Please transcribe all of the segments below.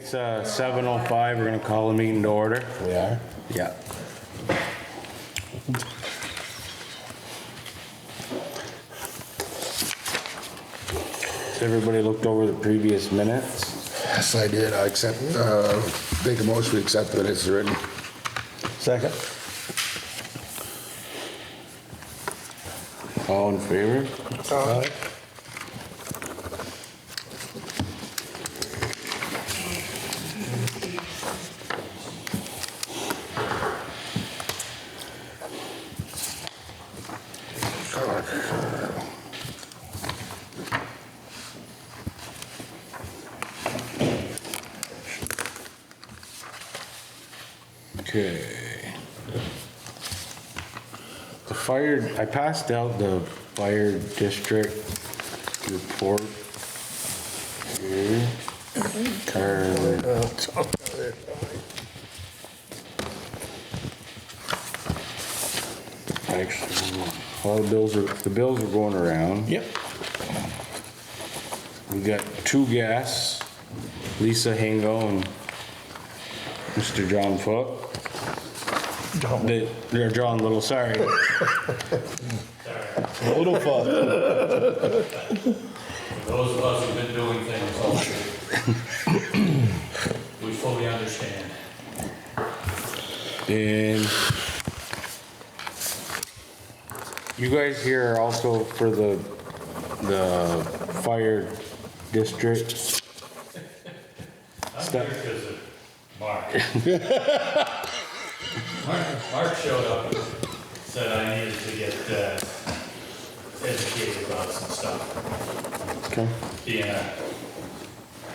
It's 7:05, we're gonna call the meeting to order. We are? Yeah. Has everybody looked over the previous minutes? Yes, I did. I accept, make a motion to accept the minutes as written. Second. All in favor? Aye. Okay. The fire, I passed out the fire district report. Here. Actually, all the bills are going around. Yep. We got two gas, Lisa Hingo and Mr. John Foot. They're John Little, sorry. Little fun. Those of us who've been doing things all year, we fully understand. And you guys here are also for the fire district I'm stuff. here because of Mark. Mark showed up and said I needed to get educated about some stuff. Okay. Being a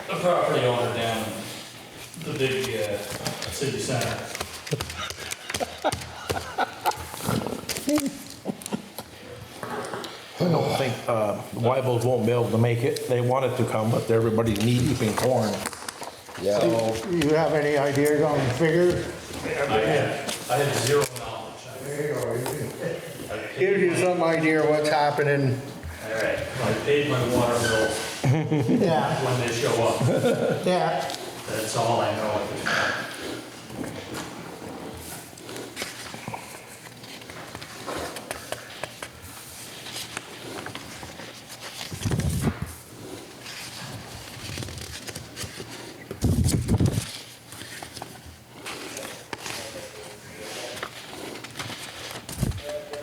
property owner down in the big city center. I don't think the Weibels won't be able to make it. They wanted to come, but everybody's knee deep in corn. Yeah. So, You have any ideas on the figures? I had zero knowledge. There you go. Gives you some idea what's happening. All right, I paid my water bills Yeah, when they show up. yeah. That's all I know at this point.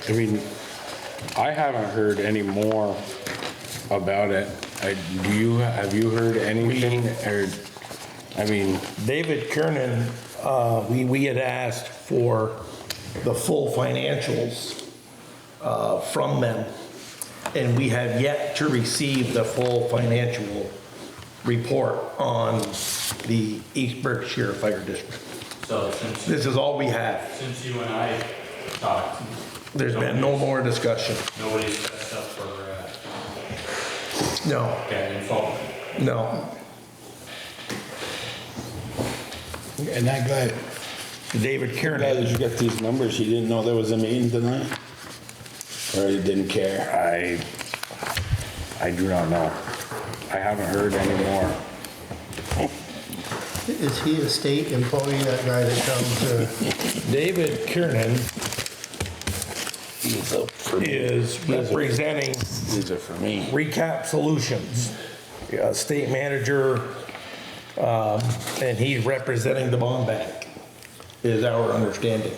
I mean, I haven't heard any more about it. Have you heard anything, or, I mean, David Kernan, we had asked for the full financials from them, and we have yet to receive the full financial report on the East Berkshire Fire District. So This is all we have. since you and I talked, There's been no more discussion. nobody's set up for No, getting info. no. And that guy, David that Kernan, you got these numbers, he didn't know there was a meeting tonight? Or he didn't care? I do not know. I haven't heard any more. Is he a state employee, that guy that comes to? David Kernan He's up for me. is representing These are for me. Recap Solutions, state manager, and he's representing the bond bank, is our understanding.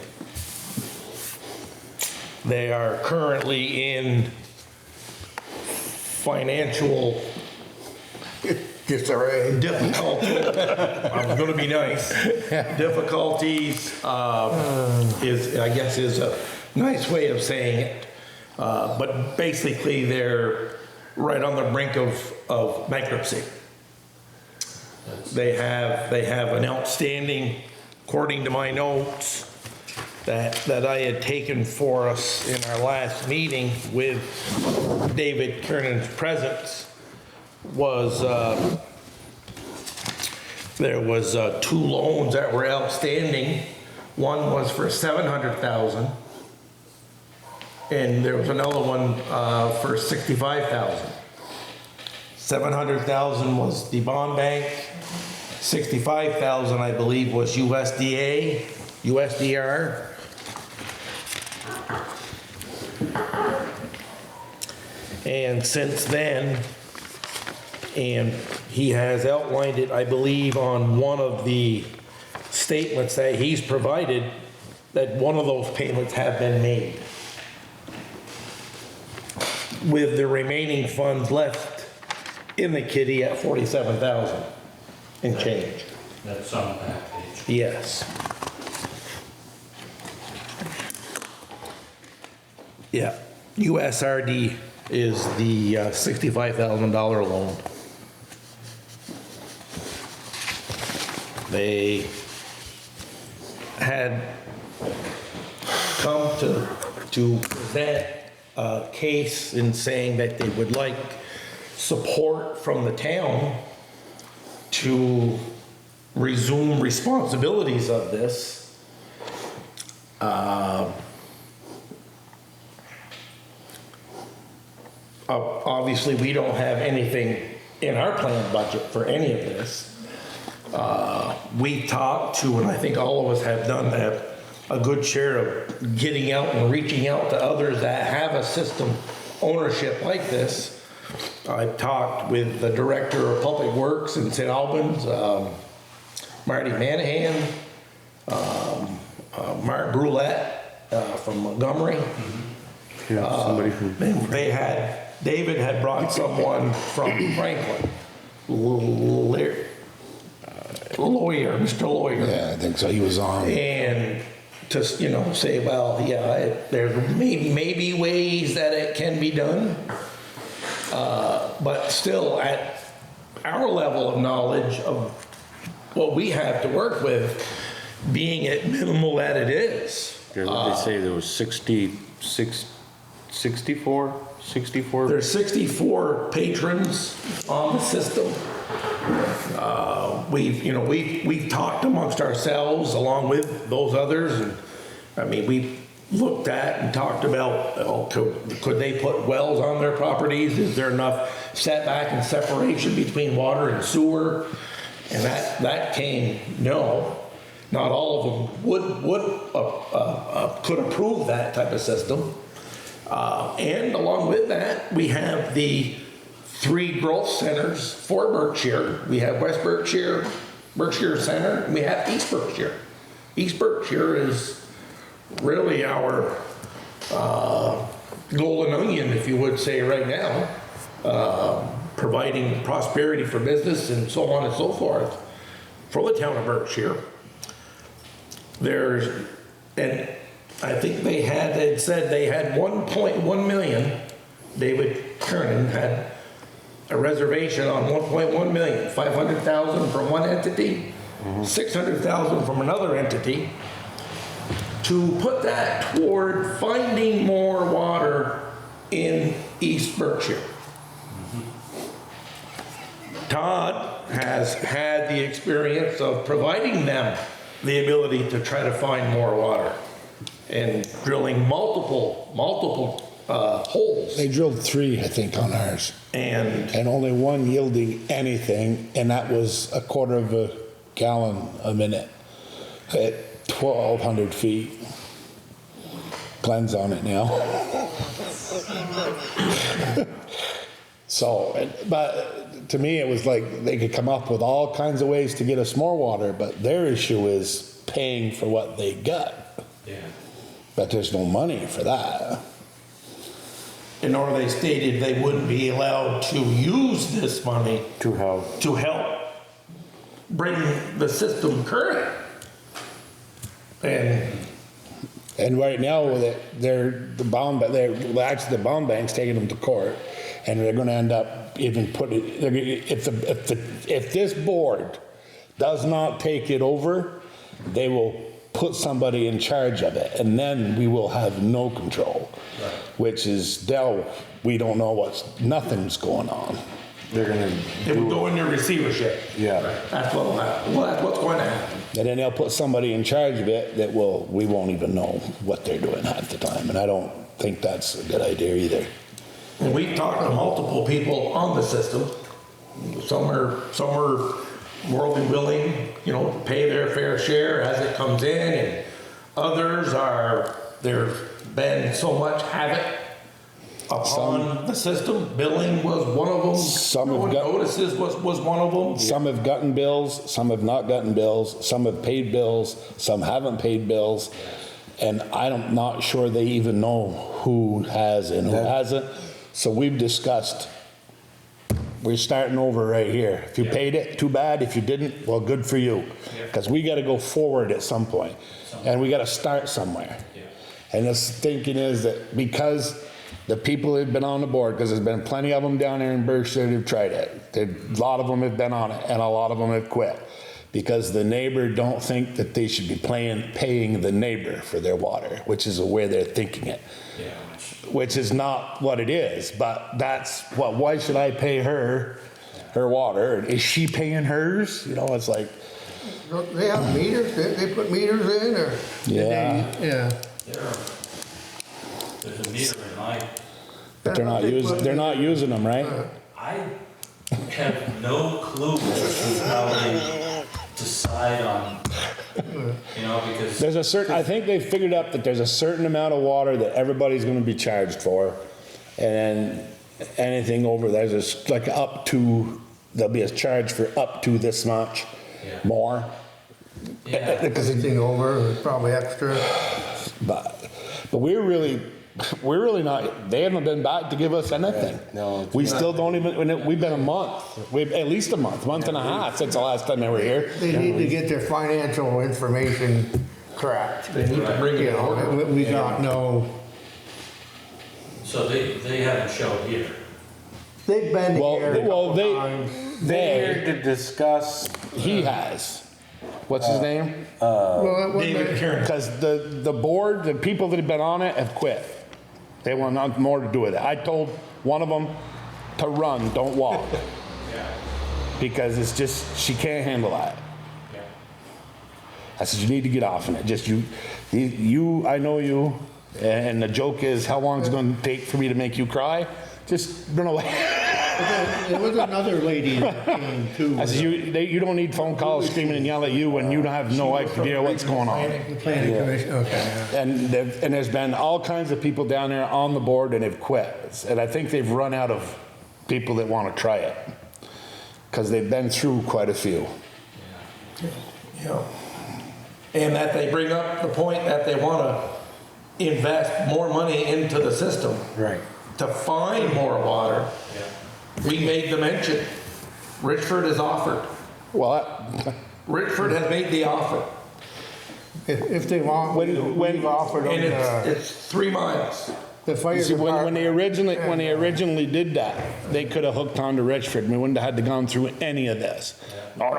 They are currently in financial Disarray. difficulty. I was gonna be nice. Difficulties, I guess is a nice way of saying it. But basically, they're right on the brink of bankruptcy. They have an outstanding, according to my notes, that I had taken for us in our last meeting with David Kernan's presence, was there was 2 loans that were outstanding. One was for $700,000, and there was another one for $65,000. $700,000 was the bond bank, 65,000, I believe, was USDR. And since then, and he has outlined it, I believe, on one of the statements that he's provided, that one of those payments have been made, with the remaining funds left in the kitty at 47,000 and change. That's on that page. Yes. Yeah, USRD is the $65,000 loan. They had come to present a case in saying that they would like support from the town to resume responsibilities of this. Obviously, we don't have anything in our planned budget for any of this. We talked to, and I think all of us have done that, a good share of getting out and reaching out to others that have a system ownership like this. I talked with the director of Public Works in St. Albans, Marty Manahan, Mark Brulette from Montgomery. Yeah, somebody from. David had brought someone from Franklin, Mr. Lawyer. Yeah, I think so, he was on. And to, say, well, yeah, there's maybe ways that it can be done. But still, at our level of knowledge of what we have to work with, being at minimal that it is. Yeah, what did they say, there was 64? There's 64 patrons on the system. We've talked amongst ourselves along with those others, and I mean, we looked at and talked about, could they put wells on their properties? Is there enough setback and separation between water and sewer? And that came, no. Not all of them could approve that type of system. And along with that, we have the 3 growth centers for Berkshire. We have West Berkshire, Berkshire Center, and we have East Berkshire. East Berkshire is really our golden onion, if you would say, right now, providing prosperity for business and so on and so forth for the town of Berkshire. And I think they had said they had 1.1 million. David Kernan had a reservation on 1.1 million, 500,000 from one entity, 600,000 from another entity, to put that toward finding more water in East Berkshire. Todd has had the experience of providing them the ability to try to find more water and drilling multiple holes. They drilled 3, I think, on ours. And only one yielding anything, and that was a quarter of a gallon a minute at 1,200 feet. Glenn's on it now. So, but to me, it was like they could come up with all kinds of ways to get us more water, but their issue is paying for what they got. Yeah. But there's no money for that. nor they stated they wouldn't be allowed to use this money To help. to help bring the system current. And right now, the bond bank's taking them to court, and they're going to end up even putting, if this board does not take it over, they will put somebody in charge of it, and then we will have no control, which is now we don't know nothing's going on. They're gonna It would go into receivership. Yeah. That's what will happen. Well, that's what's going to happen. And then they'll put somebody in charge of it that we won't even know what they're doing half the time, and I don't think that's a good idea either. And we've talked to multiple people on the system. Some are more than willing, you know, to pay their fair share as it comes in, and others are, there's been so much havoc upon the system. Billing was one of them. Some have No got- notices was one of them. Some have gotten bills, some have not gotten bills, some have paid bills, some haven't paid bills. And I'm not sure they even know who has and who hasn't. So we've discussed, we're starting over right here. If you paid it, too bad. If you didn't, well, good for you. Because we got to go forward at some point, and we got to start somewhere. And this thinking is that because the people that have been on the board, because there's been plenty of them down there in Berkshire who've tried it. A lot of them have been on it, and a lot of them have quit. Because the neighbor don't think that they should be paying the neighbor for their water, which is the way they're thinking it. Which is not what it is, but that's what, why should I pay her water? Is she paying hers? You know, it's like, Don't they have meters? They put meters in, or? Yeah. Yeah. There's a meter in my, but they're not using them, right? I have no clue as to how they decide on, you know, because. There's a certain, I think they've figured out that there's a certain amount of water that everybody's gonna be charged for. And then anything over, there's a, like up to, there'll be a charge for up to this much more. Yeah. Because Anything over, is probably extra. But we're really not, they haven't been back to give us anything. No. We still don't even, we've been a month, at least a month and a half since the last time they were here. They need to get their financial information correct. They need to bring it You know, over. we got no, So they haven't showed here. they've been Well, here a couple times. They're here to discuss, He has. What's his name? Well, it David wasn't- Karen. Because the board, the people that have been on it have quit. They want nothing more to do with it. I told one of them to run, don't walk. Because it's just, she can't handle that. I said, you need to get off of it. Just you, I know you, and the joke is, how long is it gonna take for me to make you cry? Just run away. There was another lady that came too. I said, you don't need phone calls screaming and yell at you when you don't have no idea what's going on. The planning commission, okay. Yeah. And there's been all kinds of people down there on the board and have quit. And I think they've run out of people that want to try it. Because they've been through quite a few. Yeah. And that they bring up the point that they want to invest more money into the system right. to find more water. We made the mention. Richford has offered. Well, Richford has made the offer. If they want, When- we've offered And them it's 3 miles. the fire you see, when they department. originally did that, they could have hooked on to Richford. We wouldn't have had to gone through any of this. No.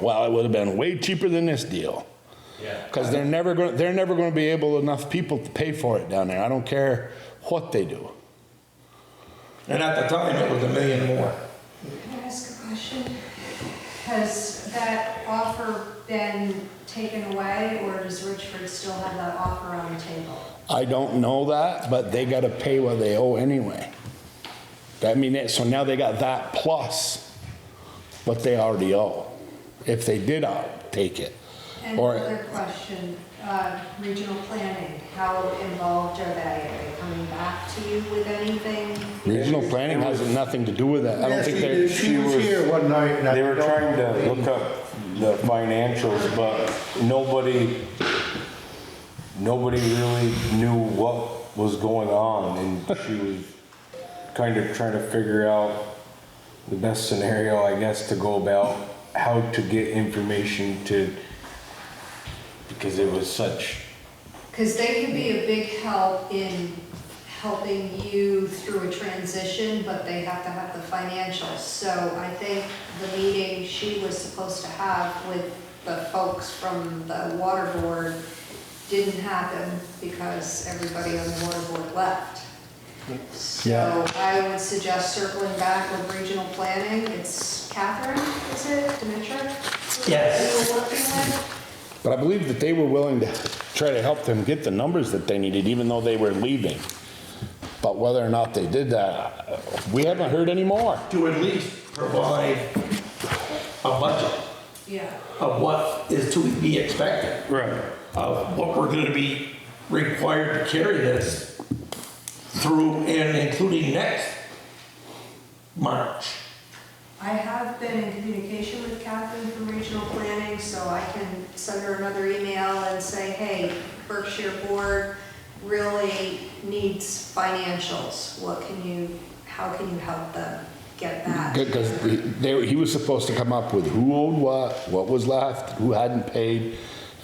Well, it would have been way cheaper than this deal. Because they're never going to be enough people to pay for it down there. I don't care what they do. And at the time, it was $1 million more. Can I ask a question? Has that offer been taken away, or does Richford still have that offer on the table? I don't know that, but they got to pay what they owe anyway. I mean, so now they got that plus what they already owe, if they did take it. And Or- another question, regional planning, how involved are they? Are they coming back to you with anything? Regional planning has nothing to do with that. I don't think they're. She was here one night. and I They were don't- trying to look up the financials, but nobody really knew what was going on, and she was kind of trying to figure out the best scenario, I guess, to go about how to get information to, because it was such, Because they could be a big help in helping you through a transition, but they have to have the financials. So I think the meeting she was supposed to have with the folks from the water board didn't happen because everybody on the water board left. So I would suggest circling back with regional planning. It's Catherine, is it, Dimitra? Yes. Who you're working with? But I believe that they were willing to try to help them get the numbers that they needed, even though they were leaving. But whether or not they did that, we haven't heard any more. To at least provide budget Yeah. of what is to be expected. Right. Of what we're gonna be required to carry this through and including next March. I have been in communication with Catherine from Regional Planning, so I can send her another email and say, hey, Berkshire Board really needs financials. How can you help them get that? Because he was supposed to come up with who owed what was left, who hadn't paid,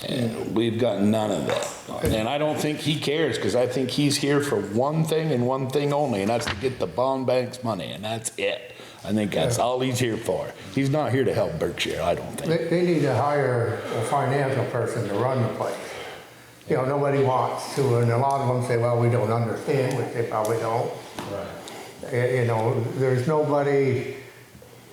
and we've got none of that. And I don't think he cares, because I think he's here for one thing and one thing only, and that's to get the bond bank's money, and that's it. I think that's all he's here for. He's not here to help Berkshire, I don't think. They need to hire a financial person to run the place. You know, nobody wants to, and a lot of them say, well, we don't understand, which they probably don't. Right. You know, there's nobody,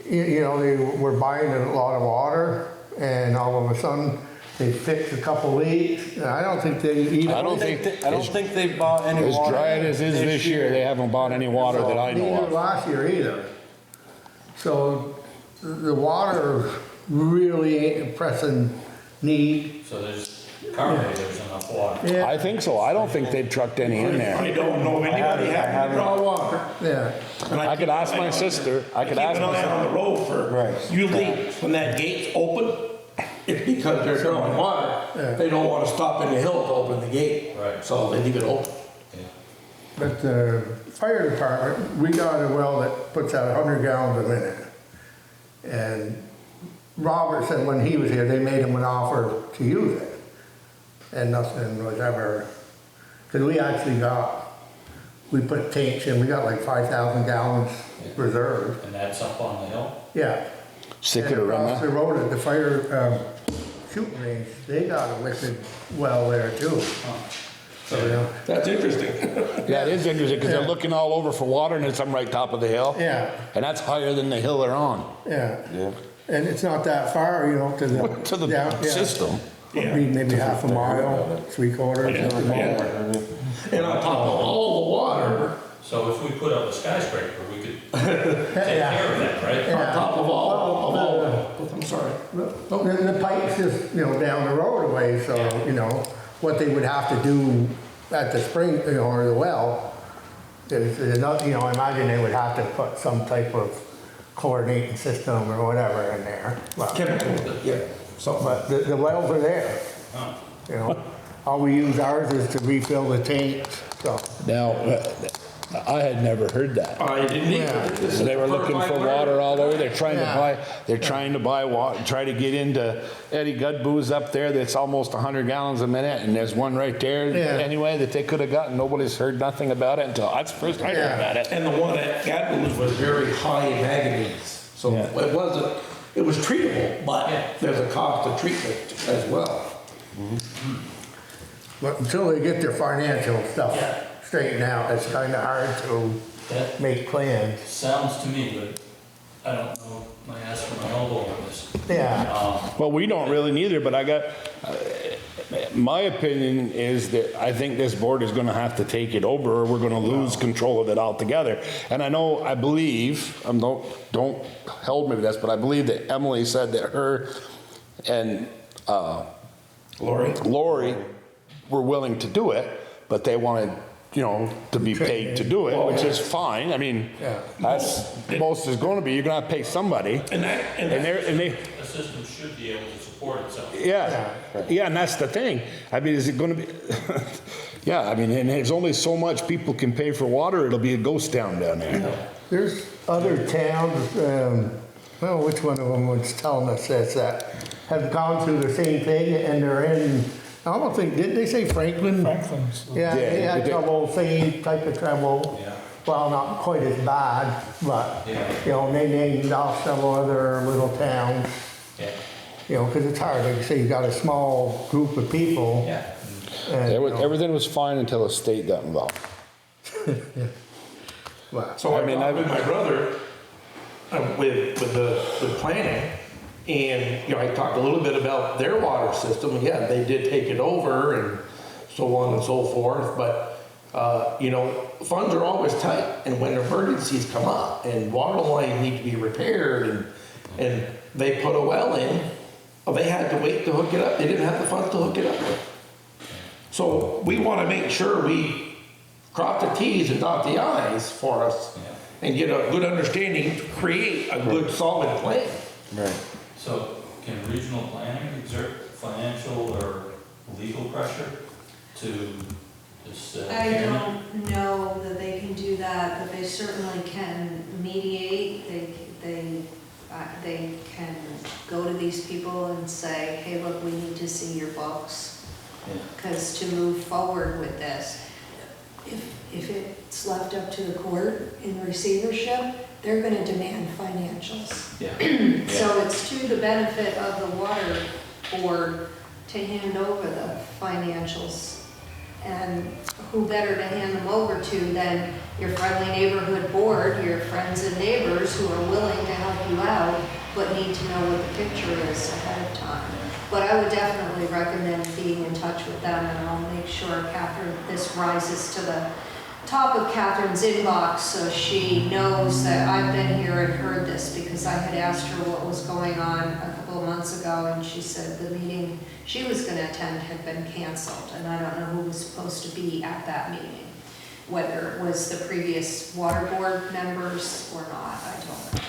you know, they were buying a lot of water, and all of a sudden, they fixed a couple leaks, and I don't think they even. I don't think I don't think they bought any As water. dry as it is this year, they haven't bought any water that I know Neither of. last year either. So the water really ain't a pressing need. So there's, currently there's enough water. I think so. I don't think they've trucked any in I there. don't know of anybody having to draw water. Yeah, And I could ask my sister, I could ask keep an my eye on the road for, Right. usually when that gate's open, it's because they're drawing water. They don't wanna stop in the hill to open the gate. Right. So they leave it open. Yeah. but the fire department, we got a well that puts out 100 gallons a minute. And Robert said when he was here, they made him an offer to use it. And nothing was ever, because we put tanks in, we got like 5,000 gallons reserved. And that's up on the hill? Yeah. Stick it And around across the there. road at the fire shooting range, they got a liquid well there too. So, you know, That's interesting. Yeah, it is interesting, because they're looking all over for water, and it's on right top of the hill. yeah, And that's higher than the hill they're on, yeah. Yeah. And it's not that far, you know, to the. to the down- yeah. system. Maybe half a mile, 3/4. something like that. And on top of all the water, So if we put up a skyscraper, we could take care of that, right? on top of all, I'm sorry. The pipe's just, you know, down the road away, so, you know, what they would have to do at the spring, you know, or the well, is not, you know, I imagine they would have to put some type of chlorinating system or whatever in there. But Chemical, yeah, something like but the wells are there, Huh. you know. All we use ours is to refill the tanks, so. Now, I had never heard that. I didn't either. This is They were the first looking I've for heard. water all over. They're Yeah. trying to buy water, try to get into Eddie Gudboo's up there that's almost 100 gallons a minute, and there's one right there Yeah. anyway that they could have gotten. Nobody's heard nothing about it until, that's the first I heard Yeah. about it. And the one at Gadbo's was very high in manganese, so Yeah. it was treatable, but there's a cost of treatment as well. But until they get their financial stuff straightened out, it's kind of hard to That make plans. sounds to me, but I don't know, my ass from my elbow on this. Yeah, Well, we don't really neither, but I got, my opinion is that I think this board is gonna have to take it over, or we're gonna lose control of it altogether. And I believe, don't hold me with this, but I believe that Emily said that her and Lori were willing to do it, but they wanted, you know, to be paid to do it, which is fine. I mean, Yeah. that's, most is gonna be, you're gonna have to pay somebody. And they, The system should be able to support itself. yeah, and that's the thing. I mean, is it gonna be, yeah, I mean, and there's only so much people can pay for water, it'll be a ghost town down there. there's other towns, well, which one of them was telling us this, that have gone through the same thing, and they're in, I don't think, did they say Franklin? Franklin's. Yeah, they Yeah, had they- trouble, same type of trouble. Yeah. Well, not quite as bad, but, Yeah. you know, they named off several other little towns, Yeah. you know, because it's hard, like you say, you got a small group of people. Yeah. And, you know, Everything was fine until the state got involved. well, So I I mean, talked with my brother, with the planning, and, you know, I talked a little bit about their water system. Yeah, they did take it over and so on and so forth, but, you know, funds are always tight, and when emergencies come up and water lines need to be repaired and they put a well in, they had to wait to hook it up. They didn't have the funds to hook it up with. So we want to make sure we cross the Ts and dot the Is for us and get a good understanding to create a good solid plan. Right. So can regional planning exert financial or legal pressure to this? I don't know that they can do that, but they certainly can mediate. They can go to these people and say, hey, look, we need to see your books. Because to move forward with this, if it's left up to the court in receivership, they're gonna demand financials. Yeah. So it's to the benefit of the water board to hand over the financials. And who better to hand them over to than your friendly neighborhood board, your friends and neighbors who are willing to help you out, but need to know what the picture is ahead of time. But I would definitely recommend being in touch with them, and I'll make sure Catherine, this rises to the top of Catherine's inbox so she knows that I've been here and heard this, because I had asked her what was going on a couple of months ago, and she said the meeting she was going to attend had been canceled, and I don't know who was supposed to be at that meeting, whether it was the previous water board members or not, I don't know.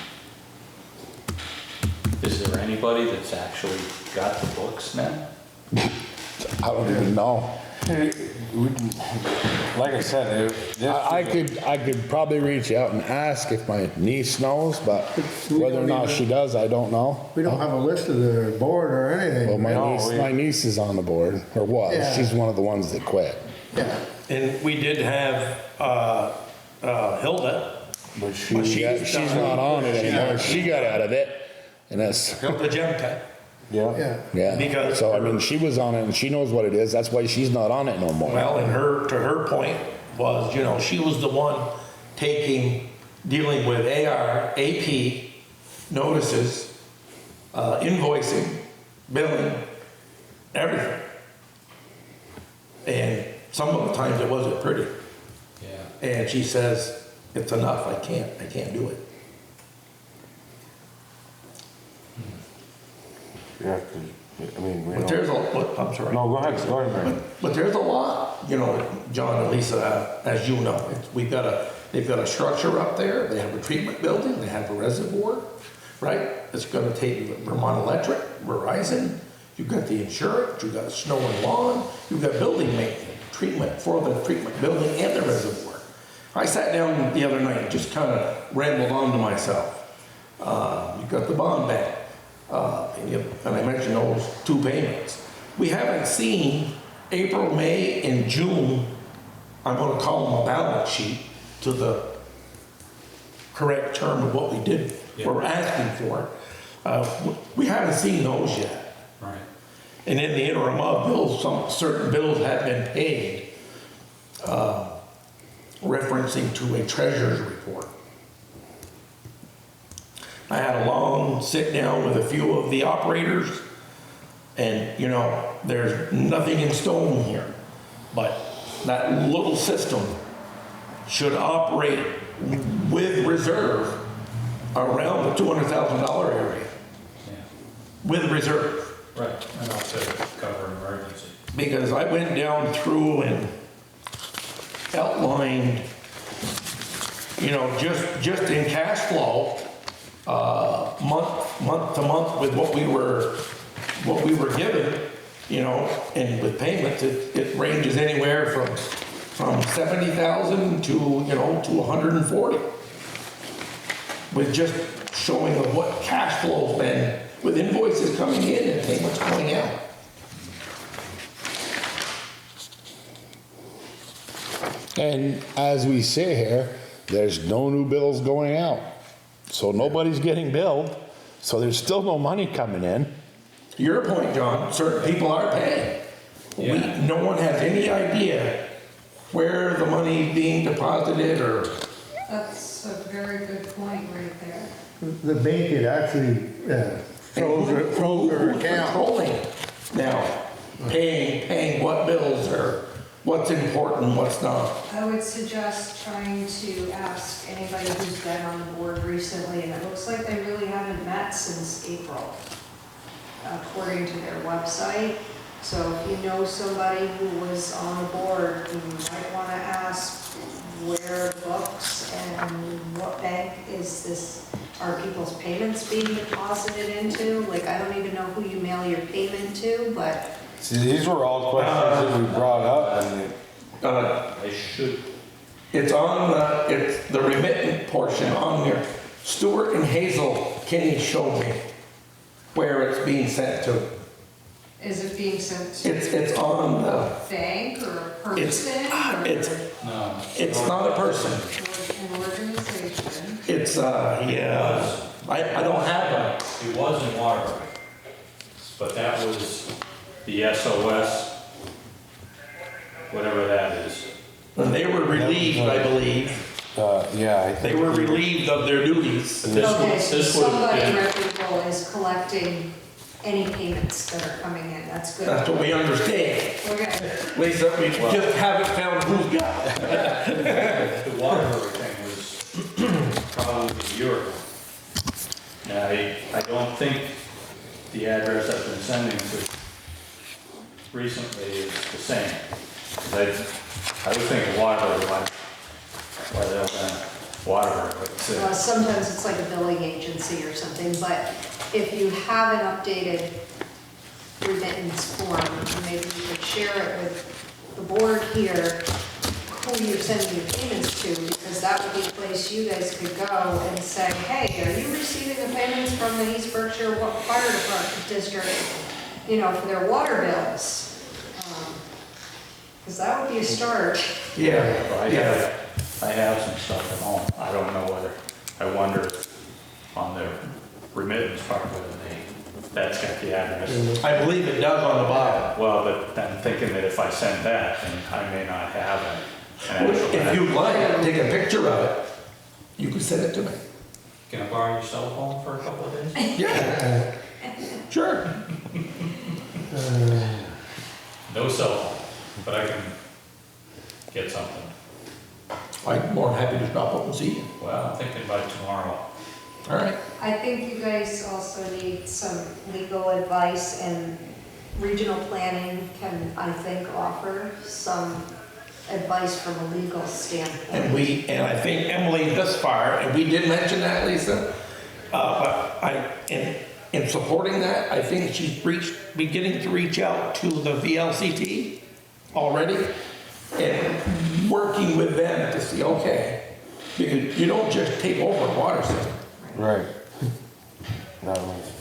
Is there anybody that's actually got the books now? I don't even know. Like I said, I could probably reach out and ask if my niece knows, but whether or not she does, I don't know. We don't have a list of the board or anything. Well, No, my niece is on the board, or was. Yeah. She's one of the ones that quit. Yeah. And we did have Hilda. but she, But She's not on it anymore. She got out of it, and that's, Hilda Jemka. yeah, yeah. Because- So, I mean, she was on it and she knows what it is. That's why she's not on it no more. Well, and to her point was, she was the one dealing with AR, AP, notices, invoicing, billing, everything. And some of the times it wasn't pretty. Yeah. And she says, it's enough, I can't do it. yeah, 'cause, I mean, we But don't. there's I'm sorry. No, go ahead, Mary. But there's a lot, John and Lisa, as you know, they've got a structure up there, they have a treatment building, they have a reservoir, right? It's gonna take Vermont Electric, Verizon, you've got the insurance, you've got snow and lawn, you've got building maintenance, treatment for the treatment building and the reservoir. I sat down the other night, and just kind of rambled on to myself. You've got the bond bank, and I mentioned those 2 payments. We haven't seen April, May, and June, I'm gonna call them a balance sheet, to the correct term of what we did, we're asking for. We haven't seen those yet. Right. And in the interim of bills, some certain bills have been paid, referencing to a treasurer's report. I had a long sit down with a few of the operators, and there's nothing in stone here, but that little system should operate with reserve around the $200,000 area, Yeah. with reserve. Right. And also cover an emergency. Because I went down through and outlined, just in cash flow, month to month with what we were given, and with payments, it ranges anywhere from 70,000 to 140. With just showing of what cash flow's been, with invoices coming in and payments going out. And as we sit here, there's no new bills going out. So nobody's getting billed, so there's still no money coming in. To your point, John, certain people are paying. Yeah. No one has any idea where the money's being deposited or. That's a very good point right there. The bank had actually froze their Who's account. controlling now, paying what bills or, what's important, what's not. I would suggest trying to ask anybody who's been on the board recently, and it looks like they really haven't met since April, according to their website. So if you know somebody who was on the board, you might want to ask where books and what bank is this, are people's payments being deposited into? Like, I don't even know who you mail your payment to, but See, these were all questions that we brought up and I should, It's on it's the remittent portion on here. Stuart and Hazel Kinney showed me where it's being sent to. is it being sent to It's on the, a bank or a it's, person? it's, no. it's not a person. Or an organization? It's, yeah, I don't have that. It was in Waterbury, but that was the SOS, whatever that is. And they were relieved, I believe. yeah, I They think. were relieved of their duties. This Okay, would- so this would have somebody been- reputable is collecting any payments that are coming in, that's good. That's what we understand. Okay, Lisa, we just haven't found who's got it. The Waterbury thing was probably a year ago. Now, I don't think the address I've been sending to recently is the same. 'Cause I was thinking Waterbury, why the hell then Waterbury, but it's, sometimes it's like a billing agency or something, but if you have an updated remittance form, maybe you could share it with the board here, who you're sending your payments to, because that would be a place you guys could go and say, hey, are you receiving the payments from the East Berkshire Fire Department District, you know, for their water bills? Because that would be a start. Yeah, I have some stuff at home. I don't know whether, I wonder if on their remittance part whether that's got the address. I believe it does on the bottom. Well, but I'm thinking that if I send that, then I may not have an actual If address. you'd like, take a picture of it. You can send it to me. Can I borrow your cell phone for a couple of days? Yeah. Sure. No cell phone, but I can get something. I'm more than happy to stop up and see you. Well, I'm thinking by tomorrow. All right. I think you guys also need some legal advice, and regional planning can, I think, offer some advice from a legal standpoint. And I think Emily thus far, and we did mention that, Lisa, but in supporting that, I think she's beginning to reach out to the VLCT already and working with them to see, okay, because you don't just take over a water system. Right. That was,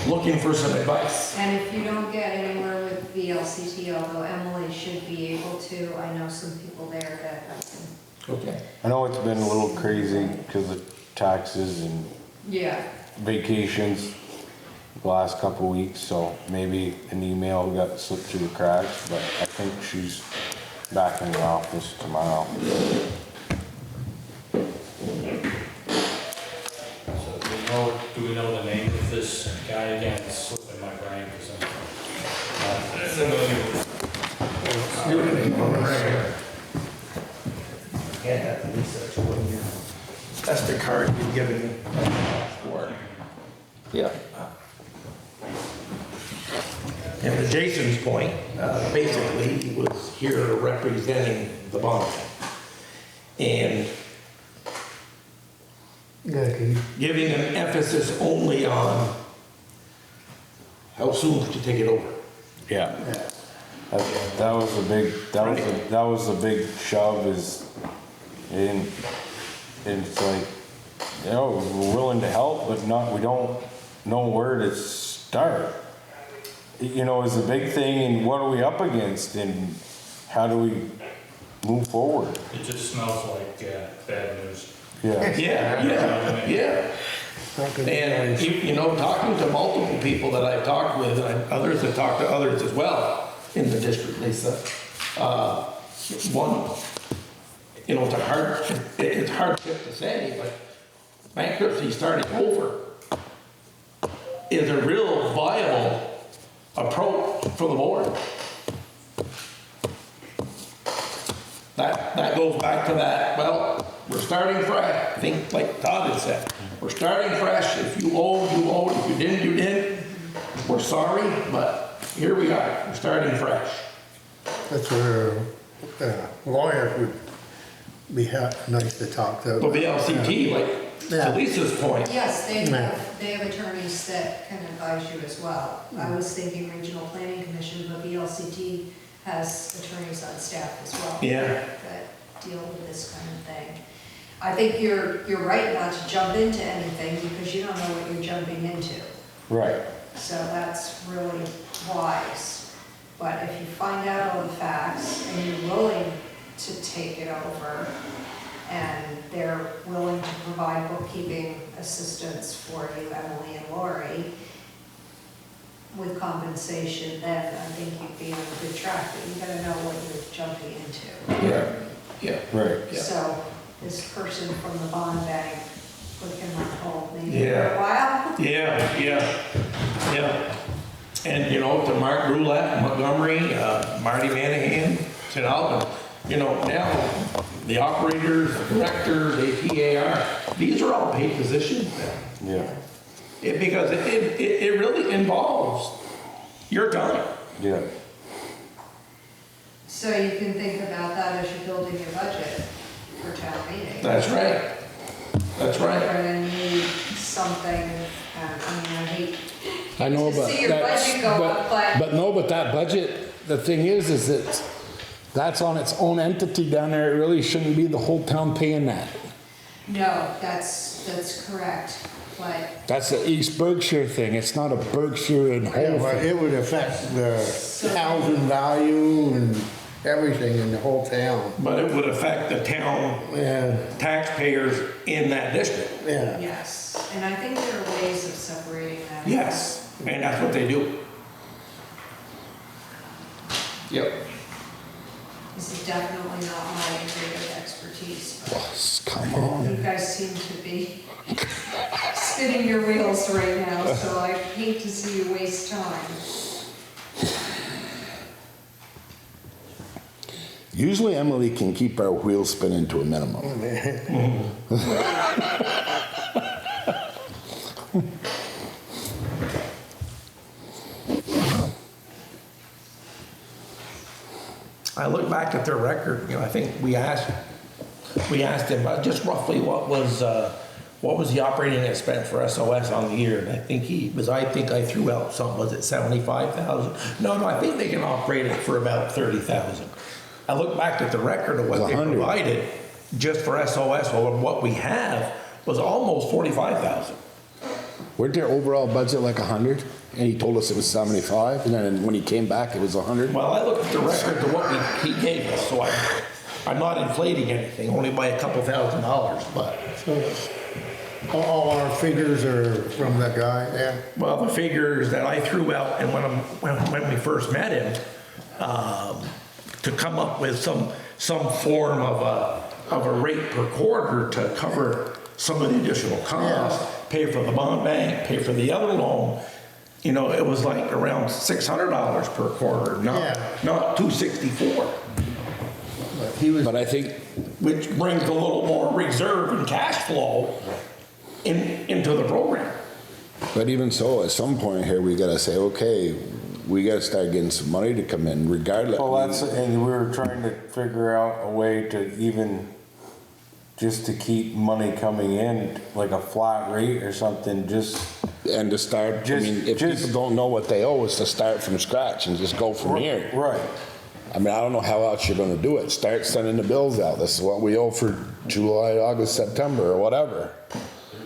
Looking for some advice. And if you don't get anywhere with VLCT, although Emily should be able to, I know some people there that I can. Okay. I know it's been a little crazy because of taxes and Yeah. vacations the last couple weeks, so maybe an email got slipped through the cracks, but I think she's back in the office tomorrow. So do we know the name of this guy again? It's slipping my brain because I'm not familiar with. Yeah, that research one year. That's the card you've given me. For. Yeah. And to Jason's point, basically, he was here representing the bond. And giving an emphasis only on how soon could you take it over. Yeah. That was the big, that was the big shove is, and it's like, you know, we're willing to help, but not, we don't know where to start. You know, is the big thing, and what are we up against, and how do we move forward? It just smells like bad news. Yeah. Yeah. And, you know, talking to multiple people that I've talked with, and others have talked to others as well in the district, Lisa, one, you know, it's hard to say, but bankruptcy starting over is a real viable approach for the board. That goes back to that, well, we're starting fresh. I think like Todd had said, we're starting fresh. If you owed, you owed. If you didn't, you didn't. We're sorry, but here we are. We're starting fresh. That's where lawyers would be nice to talk to. But the LCT, like Yeah. to Lisa's point, Yes, they have attorneys that can advise you as well. I was thinking Regional Planning Commission, but VLCT has attorneys on staff as well. Yeah. That deal with this kind of thing. I think you're right not to jump into anything because you don't know what you're jumping into. Right. So that's really wise. But if you find out all the facts and you're willing to take it over and they're willing to provide bookkeeping assistance for you, Emily and Lori, with compensation, then I think you'd be on a good track, but you gotta know what you're jumping into. yeah. Right. Yeah. So this person from the bond bank put him on hold maybe for Yeah. a while. Yeah. And, you know, to Mark Roulette, Montgomery, Marty Manahan, St. Albans, you know, now the operators, the directors, APAR, these are all paid positions now. Yeah. Because it really involves your time. Yeah. So you can think about that as you're building your budget for town meeting. That's right. That's right. We're gonna need something, I mean, I hate I know, to but see your budget go up, but no, but that budget, the thing is that that's on its own entity down there. It really shouldn't be the whole town paying that. no, that's correct, but That's the East Berkshire thing. It's not a Berkshire and Yeah, whole but thing. it would affect the housing value and everything in the whole town. But it would affect the town Yeah, taxpayers in that district. yeah. yes, and I think there are ways of separating that. Yes, and that's what they do. Yep. This is definitely not my area of expertise, but Come on. you guys seem to be spinning your wheels right now, so I hate to see you waste time. Usually Emily can keep our wheels spinning to a minimum. I look back at their record, you know, I think we asked him just roughly what was the operating expense for SOS on the year? And I think I threw out something, was it 75,000? No, I think they can operate it for about 30,000. I look back at the record of what they 100. provided just for SOS, or what we have was almost 45,000. Weren't their overall budget like 100? And he told us it was 75, and then when he came back, it was 100? Well, I looked at the record to what he gave us, so I'm not inflating anything, only by a couple $1,000, but. All our figures are from that guy, yeah. Well, the figures that I threw out, and when we first met him, to come up with some form of a rate per quarter to cover some of the additional costs, pay for the bond bank, pay for the other loan, you know, it was like around $600 per quarter, not $264. But he was, But I think, Which brings a little more reserve and cash flow into the program. but even so, at some point here, we gotta say, okay, we gotta start getting some money to come in regardless. Well, and we were trying to figure out a way to even, just to keep money coming in, like a flat rate or something, just. And to start, I Just- mean, if just- people don't know what they owe, is to start from scratch and just go from here. Right. I mean, I don't know how else you're gonna do it. Start sending the bills out. This is what we owe for July, August, September, or whatever.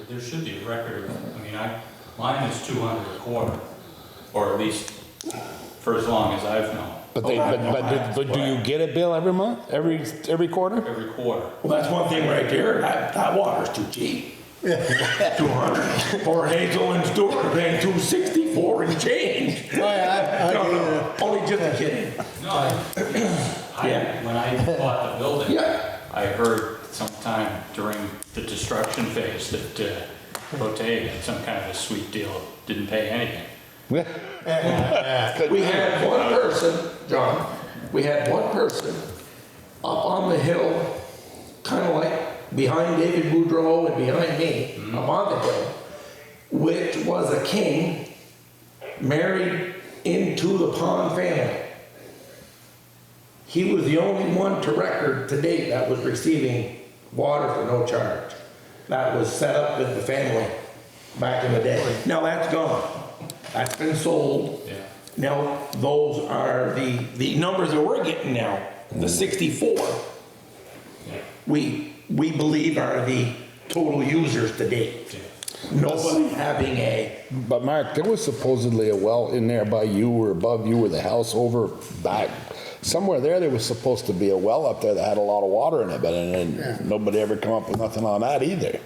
There should be a record of, I mean, mine is 200 a quarter, or at least for as long as I've known. But do you get a bill every month, every quarter? Every quarter. Well, that's one thing right there, that water's too cheap. 200. Poor Hazel and Stuart are paying 264 and change. No, only just a kidding. No, when I bought the building, Yeah. I heard sometime during the destruction phase that Rote had some kind of a sweet deal, didn't pay anything. We had one person, John, up on the hill, kind of like behind David Boudreau and behind me, up on the hill, which was a king married into the Pond family. He was the only one to record to date that was receiving water for no charge. That was set up with the family back in the day. Now that's gone. That's been sold. Yeah. Now, those are the numbers that we're getting now, the 64, we believe are the total users to date. Nobody having a, But Mark, there was supposedly a well in there by you or above you or the house over back. Somewhere there was supposed to be a well up there that had a lot of water in it, but and nobody ever come up with nothing on that either.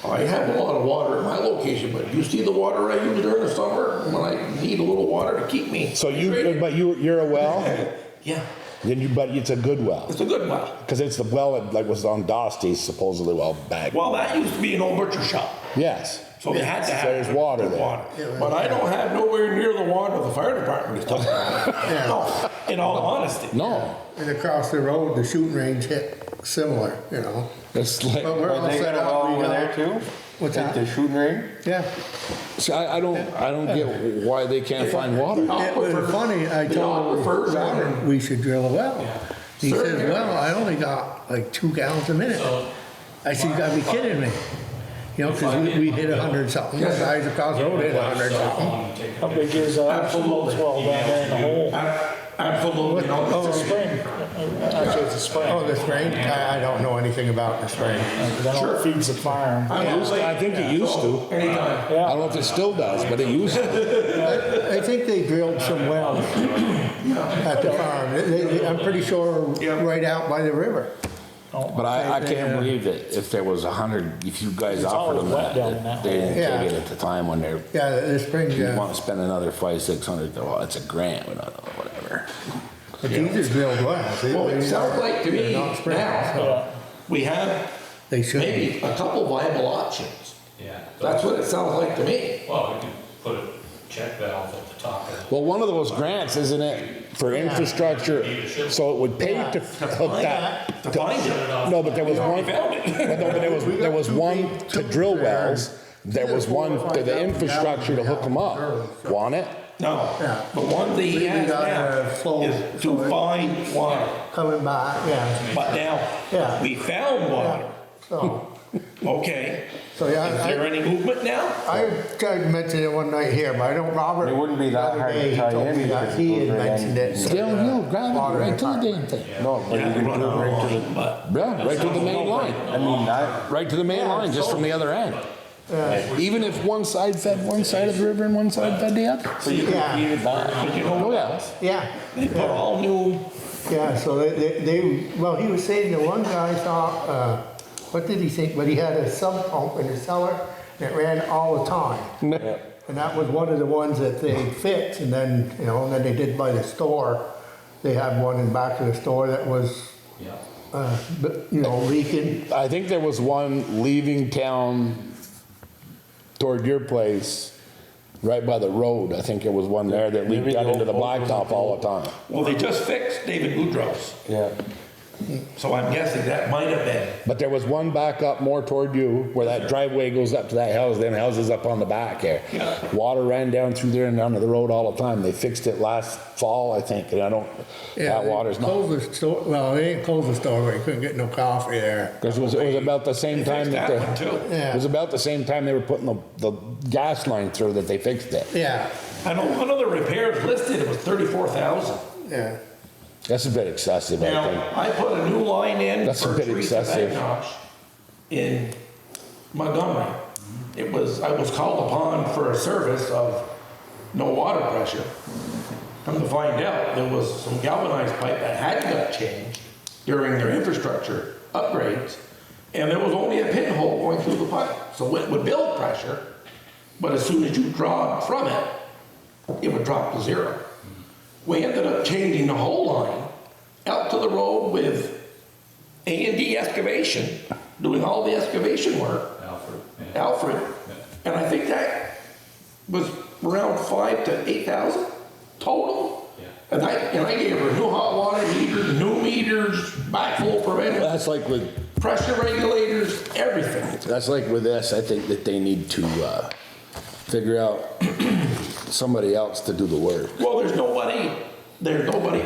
I have a lot of water in my location, but you see the water I use during the summer when I need a little water to keep me. So you're a well? Yeah, Then but it's a good well. it's a good well. Because it's the well that like was on Dosty's supposedly well back. Well, that used to be an old butcher shop. Yes. So they had to have. There's water there. But I don't have nowhere near the water the fire department is talking about. No, in all honesty. No. And across the road, the shooting range hit similar, you know. It's like, But we're all They set got a up. well We over got- there too? What's At that? the shooting range? Yeah. see, I don't get why they can't find water. It was funny, I told aquifers Robert we should drill a well. He Sure, says, yeah. well, I only got like 2 gallons a minute. I said, you gotta be kidding me. You know, because we hit 100 something, the guys across the road hit 100 something. How big is Absolutely. well down there in the hole? Absolutely. It's a spring. Actually, it's a spring. Oh, the spring? I don't know anything about the spring. Then it feeds the farm. I think it used to. Anytime. I don't know if it still does, but it used to. I think they drilled some wells at the farm. I'm pretty sure right out by the river. But I can't believe that if there was 100, if you guys offered them always wet down in that, that they didn't Yeah. take it at the time when they're, Yeah, the spring, you yeah. want to spend another 500-600, well, it's a grant, whatever. But these are drilled wells. Well, it sounds like to me They're not springs, now, so we have They should be. maybe a couple viable options. Yeah. That's what it sounds like to me. Well, we can put a check valve at the top of it. Well, one of those grants, isn't it, for infrastructure, so it would pay to hook that. To find it. No, but there was We one, already found it. no, but there was one to drill wells, there was one to the infrastructure to hook them up. Want it? No, Yeah. the one that he We has got now a flow is to find water. coming by, yeah. But now, Yeah. we found water. So, Okay. so Is there yeah, any movement now? I tried to mention it one night here, but I don't, Robert. It wouldn't be the that other hard to day, he tie told in me that because He it had goes right mentioned it. to Downhill, the grab water it right to the department. damn thing. No, but you can Run do it out right of to the, line, but Yeah, right to the main line, I mean, that, right to the main line, just from the other end. Even if one side fed one side of the river and one side fed the other. so you Yeah. can feed it back. but you know Oh, what? yeah. Yeah, They put all new, yeah, so well, he was saying the one guy thought, what did he think, but he had a sump pump in his cellar that ran all the time. And that was one of the ones that they fixed, and then, you know, and then they did by the store. They had one in back of the store that was, Yeah. you know, leaking. I think there was one leaving town toward your place, right by the road. I think there was one there that leaked out into the blacktop all the time. well, they just fixed David Boudreau's. Yeah. So I'm guessing that might have been. But there was one back up more toward you, where that driveway goes up to that house, then houses up on the back there. Yeah. Water ran down through there and down to the road all the time. They fixed it last fall, I think, and I don't, Yeah, that water's not. Closed the store, well, they didn't close the store, but you couldn't get no coffee there. Because it was about the same time Fixed that that one too. it was about the same time they were putting the gas line through that they fixed it. Yeah, I know one of the repairs listed, it was 34,000. yeah. That's a bit excessive, I think. Now, I put a new line in That's a for bit Teresa excessive. Bagnosh in Montgomery. I was called upon for a service of no water pressure. Come to find out, there was some galvanized pipe that hadn't got changed during their infrastructure upgrades, and there was only a pinhole going through the pipe. So it would build pressure, but as soon as you draw from it, it would drop to zero. We ended up changing the whole line out to the road with A&D excavation, doing all the excavation work, Alfred. Yeah. Alfred. And I think that was around 5,000 to 8,000 total. Yeah. And I gave her new hot water heater, new meters, backflow preventer, That's like with, pressure regulators, everything. that's like with this, I think that they need to, figure out somebody else to do the work. Well, there's nobody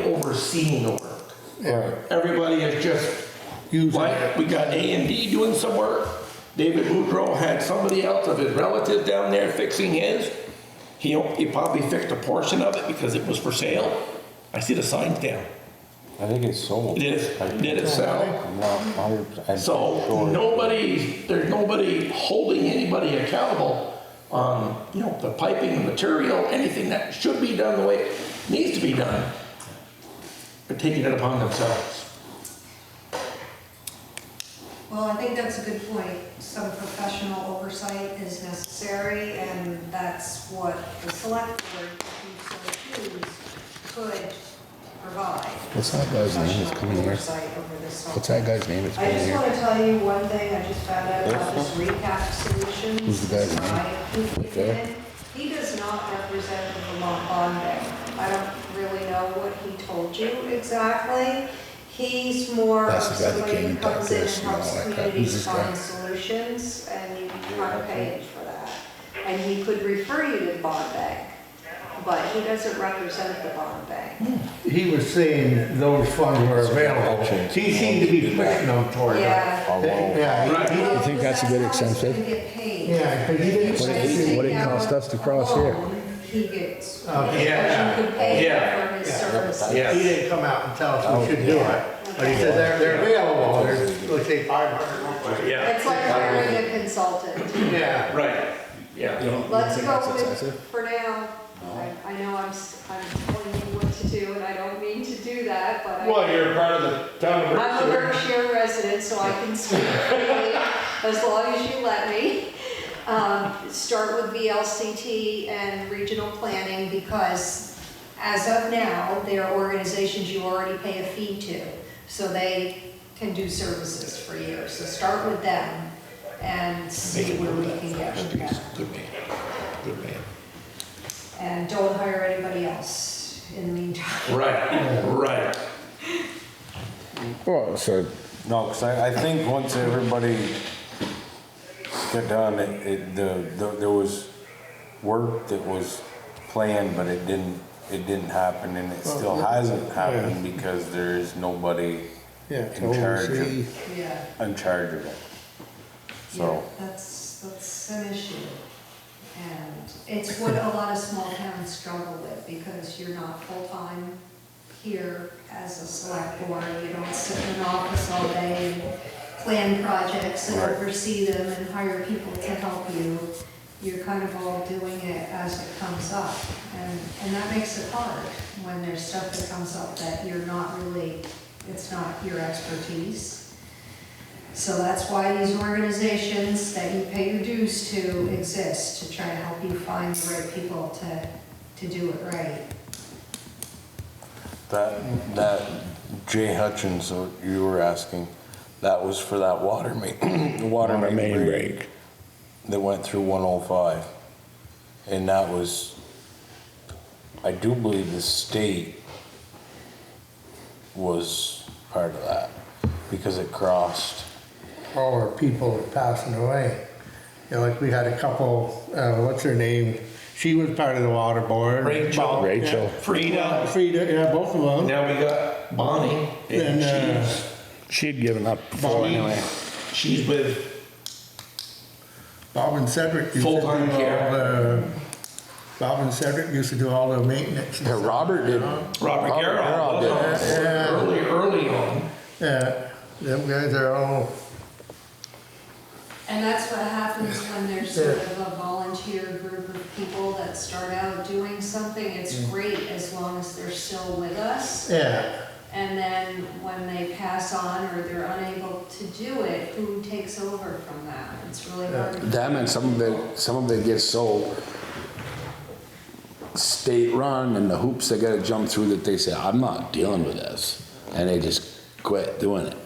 overseeing the work. Yeah. Everybody is just, like, we got A&D doing some work. David Boudreau had somebody else of his relatives down there fixing his. He probably fixed a portion of it because it was for sale. I see the signs down. I think it's sold. Did it sell? I'm not 100% So sure. there's nobody holding anybody accountable on, you know, the piping, the material, anything that should be done the way it needs to be done. They're taking it upon themselves. Well, I think that's a good point. Some professional oversight is necessary, and that's what the select board, if you so choose, could provide. What's that guy's name that's coming here? Professional oversight over this What's that guy's name that's I coming just here? want to tell you one thing I just found out about this recap solutions. Who's the guy's name? Right there? He does not represent the Vermont Bond Bank. I don't really know what he told you exactly. He's more of That's the guy that somebody came who and comes got in and this and all helps that crap. Who's communities this find guy? solutions, and you kind of pay him for that. And he could refer you to the bond bank, but he doesn't represent the bond bank. He was saying those funds were available. He seemed to be pushing them toward us. Yeah. Yeah, You think that's a good incentive? yeah, because he didn't. What it cost us to cross here? He gets, Yeah. you could pay Yeah. him for his services. Yeah. He didn't come out and tell us we should do it, but he said they're available, there's, let's say, 500. Yeah. It's like hiring a consultant. Yeah. Right, yeah. Let's go with, for now, I know I'm telling you what to do, and I don't mean to do that, but You're part of the town of I'm a Berkshire resident, so I can speak freely, as long as you let me. Start with VLCT and regional planning, because as of now, they are organizations you already pay a fee to, so they can do services for you. So start with them and see where we can get with them. Good man, good man. And don't hire anybody else in the meantime. Right. Well, so, No, because I think once everybody got done, there was work that was planned, but it didn't happen, and it still hasn't happened because there is nobody Yeah, in charge oversee. Yeah. in charge of it. So, Yeah, that's an issue. And it's what a lot of small towns struggle with, because you're not full-time here as a select board. You don't sit in an office all day and plan projects and Right. oversee them and hire people to help you. You're kind of all doing it as it comes up. And that makes it hard when there's stuff that comes up that you're not really, it's not your expertise. So that's why these organizations that you pay your dues to exist, to try to help you find the right people to do it right. that Jay Hutchins, that you were asking, that was for that water main, water main break that went through 105. And that was, I do believe the state was part of that, because it crossed. All our people are passing away. You know, like we had a couple, what's her name? She was part of the water board. Rachel. Rachel. Frida. Frida, yeah, both of them. Now we got Bonnie, And, and she'd given up before Bonnie, anyway. she's with, Bob and Cedric used to Full-time do care. all the, Bob and Cedric used to do all the maintenance. and Yeah, stuff, Robert you did. know? Robert Garrett, Yeah. early on. Yeah, them guys are all, And that's what happens when there's sort of a volunteer group of people that start out doing something. It's great as long as they're still with us. yeah. And then when they pass on or they're unable to do it, who takes over from them? It's really hard. Them and some of it gets so state run and the hoops they gotta jump through that they say, I'm not dealing with this. And they just quit doing it.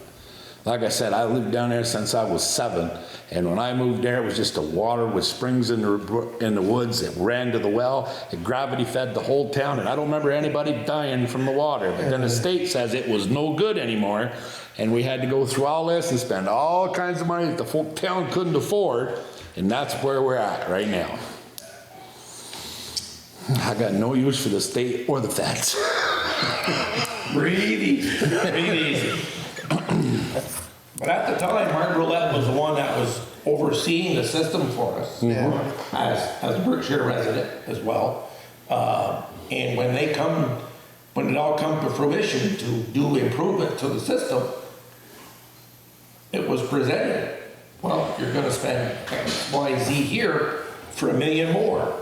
Like I said, I lived down there since I was 7, and when I moved there, it was just a water with springs in the woods. It ran to the well, it gravity fed the whole town, and I don't remember anybody dying from the water. But then the state says it was no good anymore, and we had to go through all this and spend all kinds of money that the whole town couldn't afford, and that's where we're at right now. I got no use for the state or the feds. Breathe easy, breathe easy. But at the time, Mark Roulette was the one that was overseeing the system for us, as a Berkshire resident as well. And when it all come to fruition to do improvement to the system, it was presented, well, you're gonna spend X, Y, Z here for $1 million more.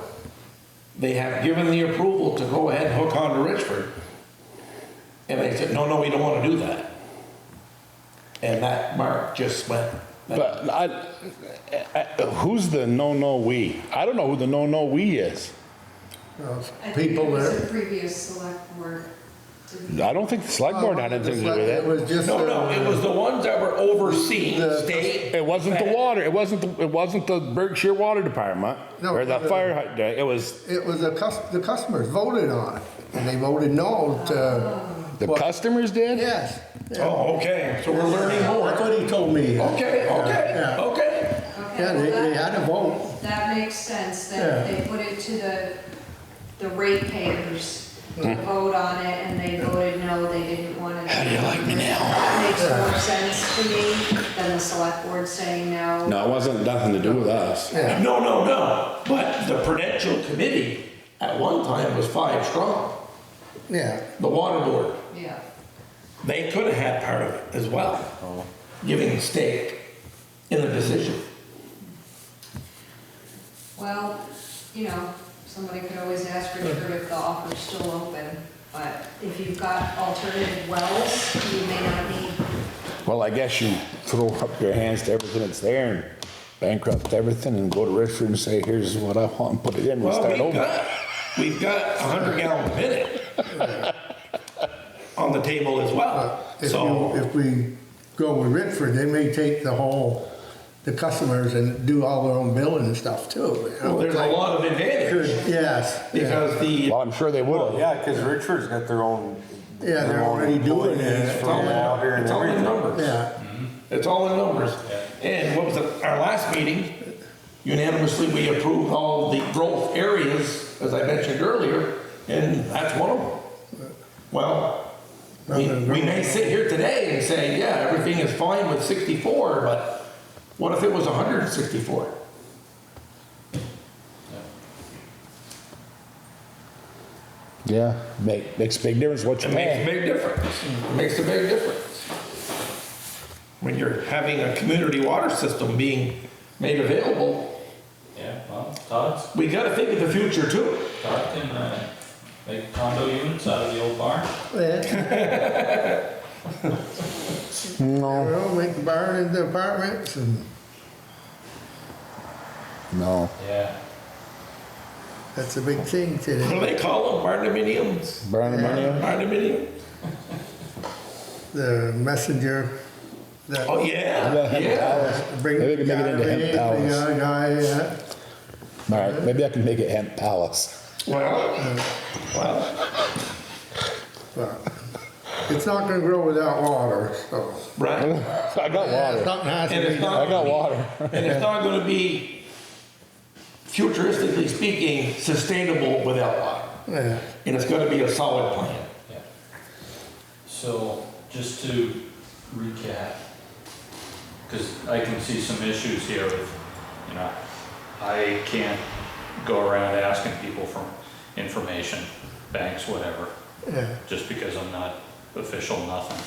They have given the approval to go ahead and hook on to Richford. And they said, no, we don't want to do that. And that mark just went. But who's the we? I don't know who the we is. I think it People was that, the previous select board. I don't think the select board had anything to do with it it. was just. No, it was the ones that were overseeing state. It wasn't the water, it wasn't the Berkshire Water Department, No, or the the- fire, it was It was the customers voted on it, and they voted no to, the What? customers did? yes. Oh, okay, so we're learning more. That's what he told me. Okay. Yeah. Okay, Yeah, well, they had to vote. That makes sense, that Yeah. they put it to the ratepayers to vote on it, and they voted no, they didn't want to. How do you like me now? That makes more sense to me than the select board saying no. No, it wasn't nothing to do with us. Yeah. No, but the Prudential Committee at one time was 5 strong, Yeah, the water board. Yeah, They could have had part of it as well, giving a stake in the decision. well, somebody could always ask Richard if the offer's still open, but if you've got alternative wells, you may not need. Well, I guess you throw up your hands to everything that's there and bankrupt everything and go to Richford and say, here's what I want, and put it in, we'll Well, start over. we've got 100 gallons a minute on the table as well. So, if we go with Richford, they may take the customers and do all their own billing and stuff too. well, there's a lot of advantage Yes. because the, Well, I'm sure they Well, would've. yeah, because Richard's got their own. Yeah, they're their own already doing employees it. for water and it's all in everything. numbers. Yeah, It's all in numbers. And what was it, our last meeting, unanimously, we approved all the growth areas, as I mentioned earlier, and that's one of them. Well, we may sit here today and say, yeah, everything is fine with 64, but what if it was 164? Yeah, makes a big difference what you It makes a pay. big difference. It makes a big difference. When you're having a community water system being made available, Yeah, well, Todd's, we gotta think of the future too. Todd can make condo units out of the old barn. yeah. No, Well, make the barn into apartments and no. Yeah. that's a big thing What do today. they call them? Barndominiums? Burn the money up? Barndominium? The messenger. that Oh, yeah, Yeah, hemp yeah. palace. bring Maybe we can make it into hemp the palace. other guy, yeah. All right, maybe I can make it hemp palace. Well, But it's not gonna grow without water, so. right. I got water. Something has to And be it's done. not, I got water. and it's not gonna be, futuristically speaking, sustainable without water. Yeah, And it's gonna be a solid plan. Yeah. So, just to recap, because I can see some issues here with, I can't go around asking people for information, banks, whatever, yeah, just because I'm not official, nothing.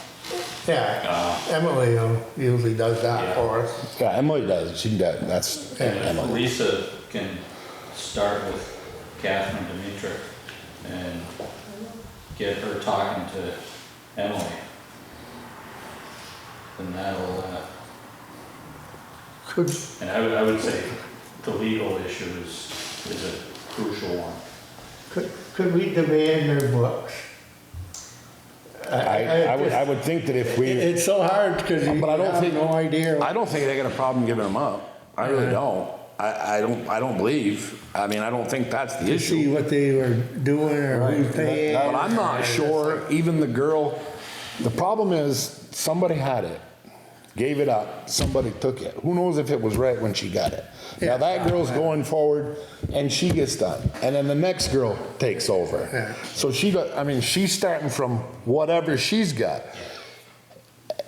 yeah. Emily usually does that Yeah. for us. Yeah, Emily does, she does, that's And if Emily. Lisa can start with Catherine Dimitri and get her talking to Emily, then that'll, Could, and I would say the legal issue is a crucial one. could we demand their books? I would think that if we, It's so hard because you but I don't have think, no idea. I don't think they got a problem giving them up. I really don't. I don't believe, I mean, I don't think that's the To see issue. what they were doing or who's paying. But I'm not sure, even the girl, the problem is, somebody had it, gave it up, somebody took it. Who knows if it was right when she got it? Now, that girl's going forward, and she gets done, and then the next girl takes over. Yeah. So she got, I mean, she's starting from whatever she's got.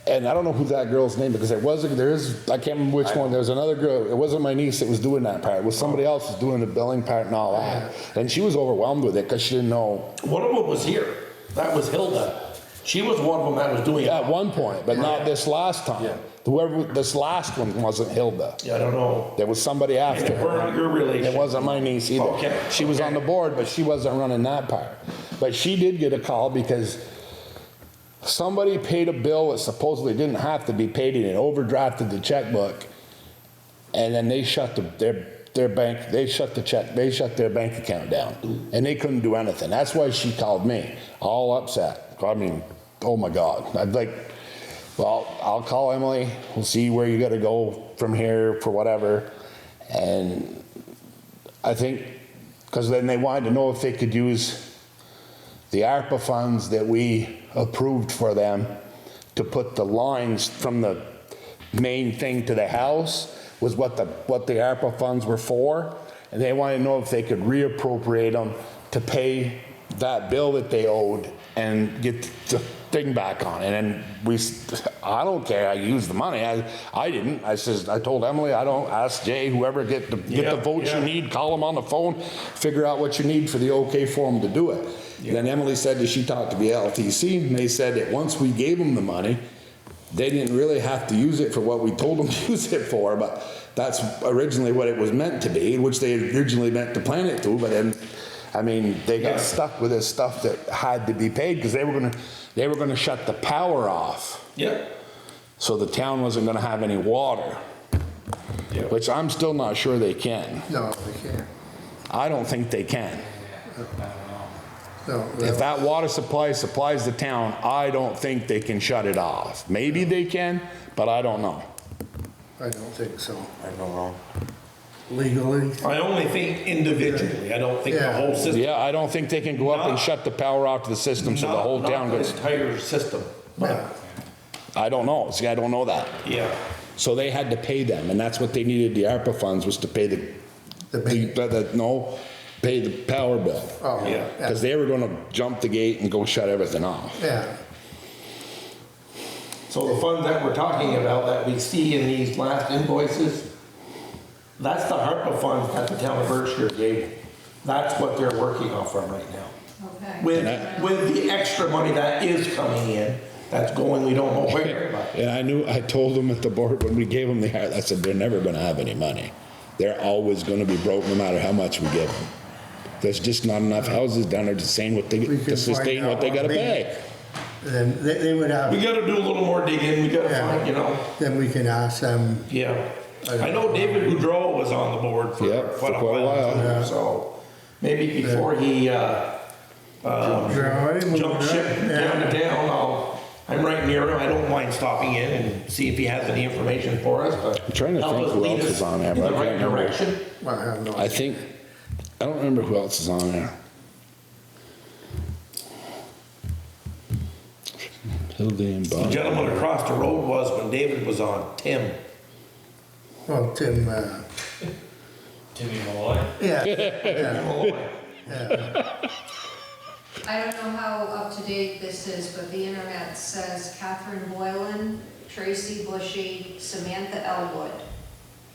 And I don't know who that girl's name, because I can't remember which one, there was another girl, it wasn't my niece that was doing that part, it was somebody else was doing the billing part and all that. And she was overwhelmed with it, because she didn't know, One of them was here. That was Hilda. She was one of them that was doing it. at one point, but not this last time. Whoever, this last one wasn't Hilda. Yeah, I don't know. There was somebody And after it her. weren't your relation. It wasn't my niece either. Okay. She was on the board, but she wasn't running that part. But she did get a call because somebody paid a bill that supposedly didn't have to be paid, and it overdrafted the checkbook. And then they shut their bank, they shut their bank account down. And they couldn't do anything. That's why she called me, all upset. I mean, oh my God. I'd like, well, I'll call Emily, we'll see where you gotta go from here for whatever. And I think, because then they wanted to know if they could use the ARPA funds that we approved for them to put the lines from the main thing to the house was what the ARPA funds were for. And they wanted to know if they could reappropriate them to pay that bill that they owed and get the thing back on. And then I don't care, I used the money. I didn't. I told Emily, ask Jay, whoever, get the votes you need, call them on the phone, figure out what you need for the okay for them to do it. Then Emily said that she talked to the LTC, and they said that once we gave them the money, they didn't really have to use it for what we told them to use it for, but that's originally what it was meant to be, which they originally meant to plan it to, but then, I mean, they got stuck with this stuff that had to be paid because they were gonna shut the power off. Yeah. So the town wasn't gonna have any water, which I'm still not sure they can. No, they can't. I don't think they can. No, If that water supply supplies the town, I don't think they can shut it off. Maybe they can, but I don't know. I don't think so. I don't know. Legally, I only think individually. I don't think the Yeah. whole system. Yeah, I don't think they can go up and shut the power off to the system so the whole town Not gets, the entire system. yeah, I don't know. See, I don't know that. Yeah. So they had to pay them, and that's what they needed the ARPA funds, was to pay the big, pay the power bill. oh, Yeah. Because they were gonna jump the gate and go shut everything off. Yeah, So the funds that we're talking about that we see in these last invoices, that's the ARPA funds that the town of Berkshire gave. That's what they're working off from right now. Okay. With the extra money that is coming in, that's going, we don't know where, but. And I told them at the board when we gave them I said, they're never gonna have any money. They're always gonna be broke no matter how much we give them. There's just not enough houses down there to sustain what they We can sustain find what they out gotta what pay. then they would We have, gotta do a little more digging, we gotta find, you know, then we can ask them, yeah. I know David Boudreau was on the board for Yeah, quite a while, Yeah. so maybe before he, jump ship down to town, I'm right near him, I don't mind stopping in and see if he has any information for us, but. I'm trying to help think us who lead else us is on there, in but the I right can't remember. direction. I have no I don't remember who else is on there. Hilda and The Bob. gentleman across the road was when David was on, Tim. Well, Tim, Timmy Malloy. yeah, I don't know how up to date this is, but the internet says Catherine Boylan, Tracy Bushy, Samantha Elwood,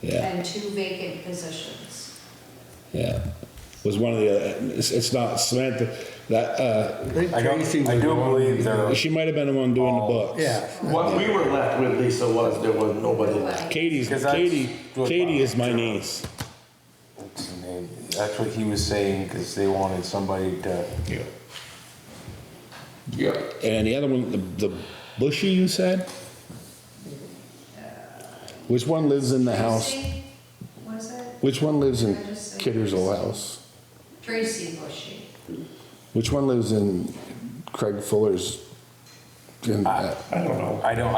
Yeah, and 2 vacant positions. yeah. Was one of the, it's not Samantha, that, I think I Tracy was do the one- believe they're, she might have been the one doing the books. Yeah, What we were left with, Lisa, was there was nobody left. Katie is my niece. what's the name? That's what he was saying, because they wanted somebody to, Yeah. Yeah. And the other one, the Bushy, you said? Which one lives in the house? Tracy, what is it? Which one lives in I just said Kidder's old house? Tracy Bushy. Which one lives in Craig Fuller's And, I don't know. I don't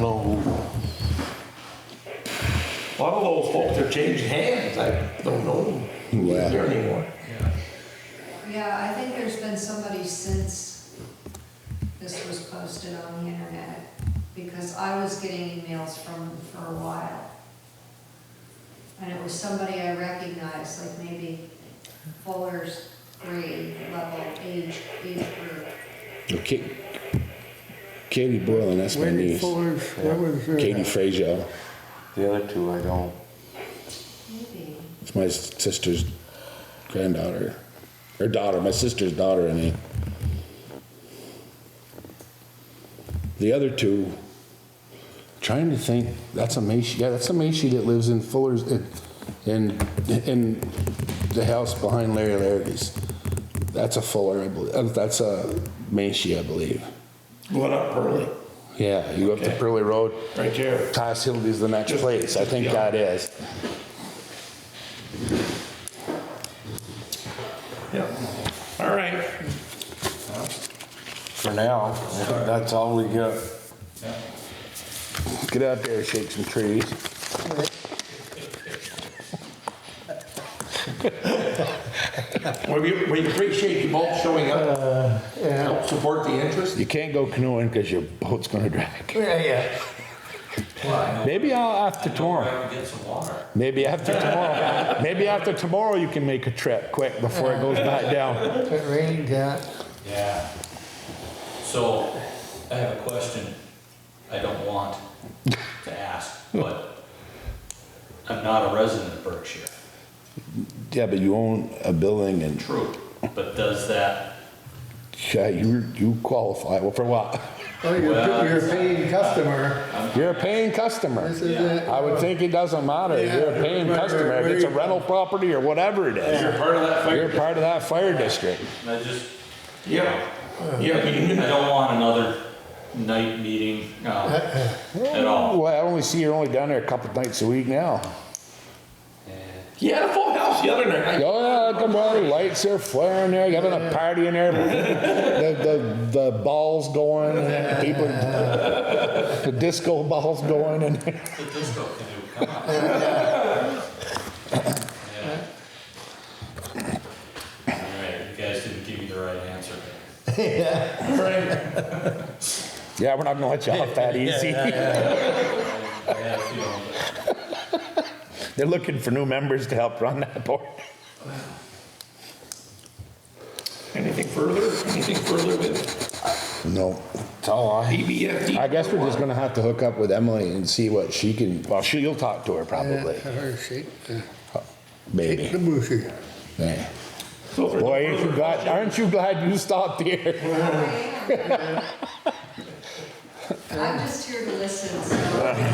know who. A lot of those folks are changing hands. I don't know who's Yeah. there anymore. Yeah, I think there's been somebody since this was posted on the internet, because I was getting emails from them for a while. And it was somebody I recognized, like maybe Fuller's grade level, age group. Katie Boylan, that's my Wendy niece. Fuller's, what was her? Katie Frazier, The other two, I don't. Maybe. it's my sister's granddaughter, or daughter, my sister's daughter, I mean. The other two, trying to think, that's a Macy, yeah, that's a Macy that lives in Fuller's, in the house behind Larry Larry's. That's a Fuller, I believe, that's a Macy, I believe. Going up early, Yeah, you go up to Okay. Pearly Road, right there. past Hildy's the next place, I think yeah. that is. Yeah. All right. For now, that's all we got. Get out there, shake some trees. We appreciate you both showing up. Help support the interest. You can't go canoeing because your boat's gonna drag. Yeah. Maybe after tomorrow. Get some water. Maybe after tomorrow you can make a trip quick before it goes back down. It rained, yeah. Yeah. So, I have a question I don't want to ask, but I'm not a resident of Berkshire. Yeah, but you own a building and, True. But does that, yeah, you qualify. Well, for what? Oh, you're a paying customer. You're a paying customer. This is it. I would think it doesn't matter. You're a paying Right, customer. If right, it's a right. rental property or whatever it is, you're part of that you're fire? part of that fire district. I just, Yeah. Yeah, I don't want another night meeting, at all. Well, I only see you're only down there a couple nights a week now. he had a full house the other night. Oh, yeah, come on, lights are flaring there, you having a party in there, the balls going, and people, the disco balls going, and The disco canoe, come on. Yeah. All right, you guys didn't give me the right answer. yeah, we're not gonna let you off that easy. I had a feeling, They're looking for new members to help run that board. Anything further? Anything further with No. That's all I. BBFD? I guess we're just gonna have to hook up with Emily and see what she can, well, you'll talk to her probably, Shake maybe. the bushy. Yeah. So for Boy, the aren't you glad you stopped here? I'm just here to listen, so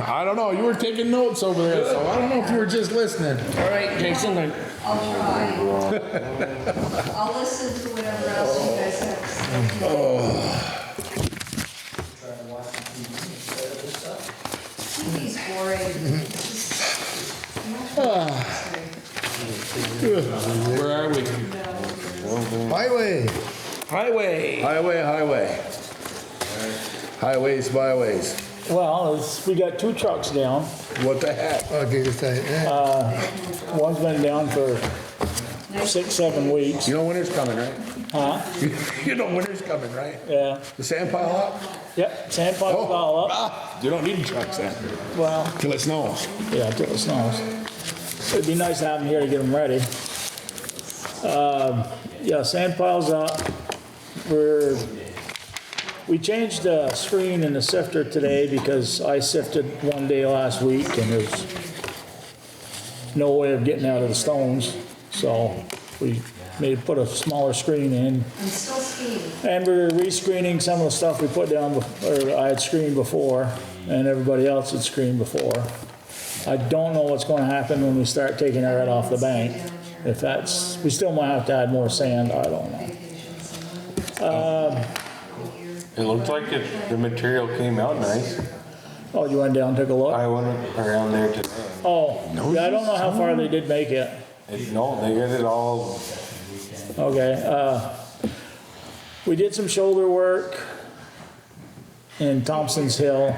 I don't know, you were taking notes over there, so I don't know if you were just listening. All right, Jason. I'll try. I'll listen to whatever else you guys have to say. TV's boring. Where are we? Highway. Highway. Highways, byways. Well, we got 2 trucks down. What the heck? Oh, did say, yeah. One's been down for 6-7 weeks. You know winter's coming, right? Huh? You know winter's coming, right? Yeah. The sand pile up? Yep, sand pile's all up. You don't need trucks then, Well, till it snows. yeah, till it snows. It'd be nice to have them here to get them ready. Yeah, sand pile's up. We changed the screen in the sifter today because I sifted one day last week and there's no way of getting out of the stones. So we put a smaller screen in. I'm still skiing. And we're rescreening some of the stuff we put down, or I had screened before, and everybody else had screened before. I don't know what's gonna happen when we start taking it right off the bank. If that's, we still might have to add more sand, I don't know. It looked like the material came out nice. Oh, you went down and took a look? I went around there today. Oh, yeah, I don't know how far they did make it. No, they got it all. Okay, we did some shoulder work. in Thompson's Hill.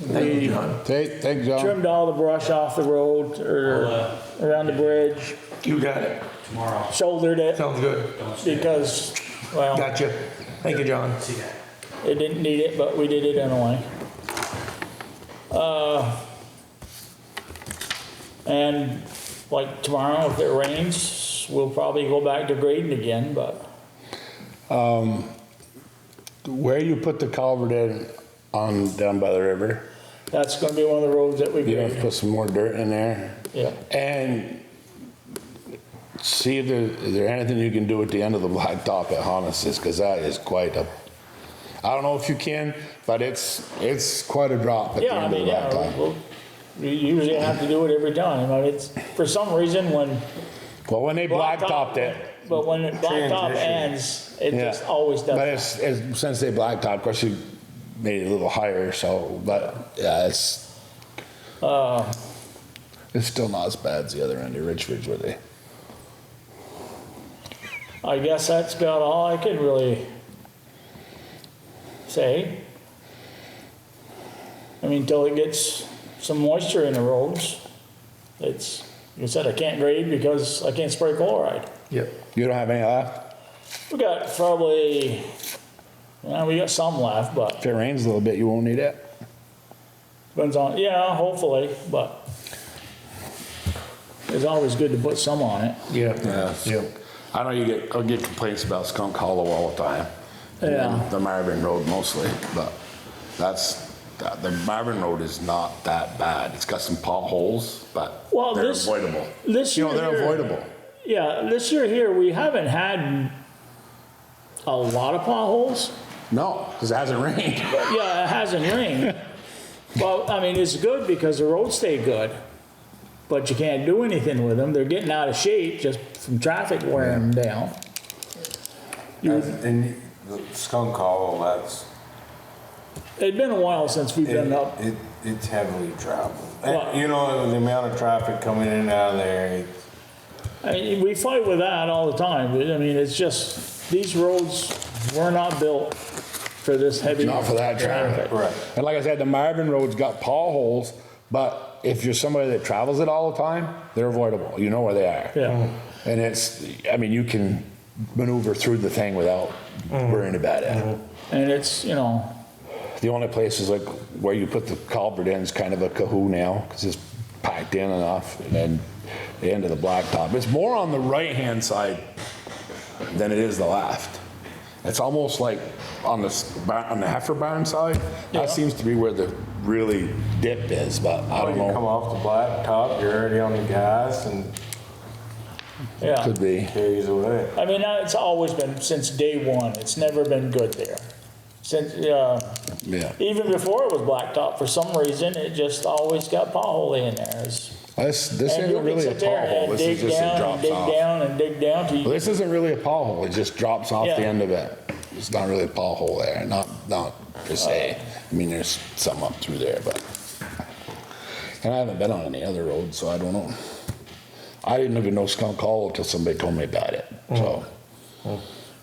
Thank you, John. Thanks, John. Trimmed all the brush off the road or around the bridge, You got it. Tomorrow. shouldered it Sounds good. because, well, Gotcha. Thank you, John. it didn't need it, but we did it anyway. And like tomorrow, if it rains, we'll probably go back to grading again, but Where you put the culvert in on, down by the river, that's gonna be one of the roads that we you have to grade. put some more dirt in there. Yeah, And see if is there anything you can do at the end of the blacktop at Honus's, because that is quite a, I don't know if you can, but it's quite a drop at the yeah, I end of mean, the yeah, blacktop. you usually have to do it every time. I mean, it's, for some reason, when Well, when they blacktopped it, but when it blacktop Transition. ends, it yeah. just always does But that. it's, since they blacktop, of course you made it a little higher, so, but yeah, it's still not as bad as the other end of Ridge Ridge, were they? I guess that's about all I can really say. I mean, till it gets some moisture in the roads, it's, like I said, I can't grade because I can't spray chloride. Yep. You don't have any left? We got probably, well, we got some left, but If it rains a little bit, you won't need it. depends on, yeah, hopefully, but it's always good to put some on it. Yeah. Yeah. I know I'll get complaints about Skunk Hollow all the time. And then Yeah. the Marvin Road mostly, but the Marvin Road is not that bad. It's got some potholes, but Well, they're this- avoidable. This You year know, they're here- avoidable. Yeah, this year here, we haven't had a lot of potholes. No, because it hasn't rained. Yeah, it hasn't rained. Well, I mean, it's good because the roads stay good, but you can't do anything with them. They're getting out of shape just from traffic wearing them down. And the Skunk Hollow, It'd been a while since we've been up. it's heavily traveled. Well- And, you know, the amount of traffic coming in and out of there, I mean, we fight with that all the time. I mean, it's just, these roads were not built for this heavy. Not for that traffic. right. And like I said, the Marvin Road's got potholes, but if you're somebody that travels it all the time, they're avoidable. You know where they are. Yeah. And I mean, you can maneuver through the thing without worrying about it. And it's, you know, The only place is like where you put the culvert in is kind of a kahoo now, because it's packed in enough, and then the end of the blacktop. It's more on the right-hand side than it is the left. It's almost like on the heifer barn side, Yeah. that seems to be where the really dip is, but I don't You come know. off the blacktop, you're already on the gas and yeah. Could be. carries away. I mean, it's always been, since day one, it's never been good there. Since, Yeah. even before it was blacktop, for some reason, it just always got pothole in there. This And isn't you can really a sit there pothole, and this dig is just it down and drops dig off. down and dig down till Well, you, this isn't really a pothole, it just drops off the Yeah. end of it. It's not really a pothole there, not per se. I mean, there's some up through there, but. And I haven't been on any other roads, so I don't know. I didn't even know Skunk Hollow until somebody told me about it, so.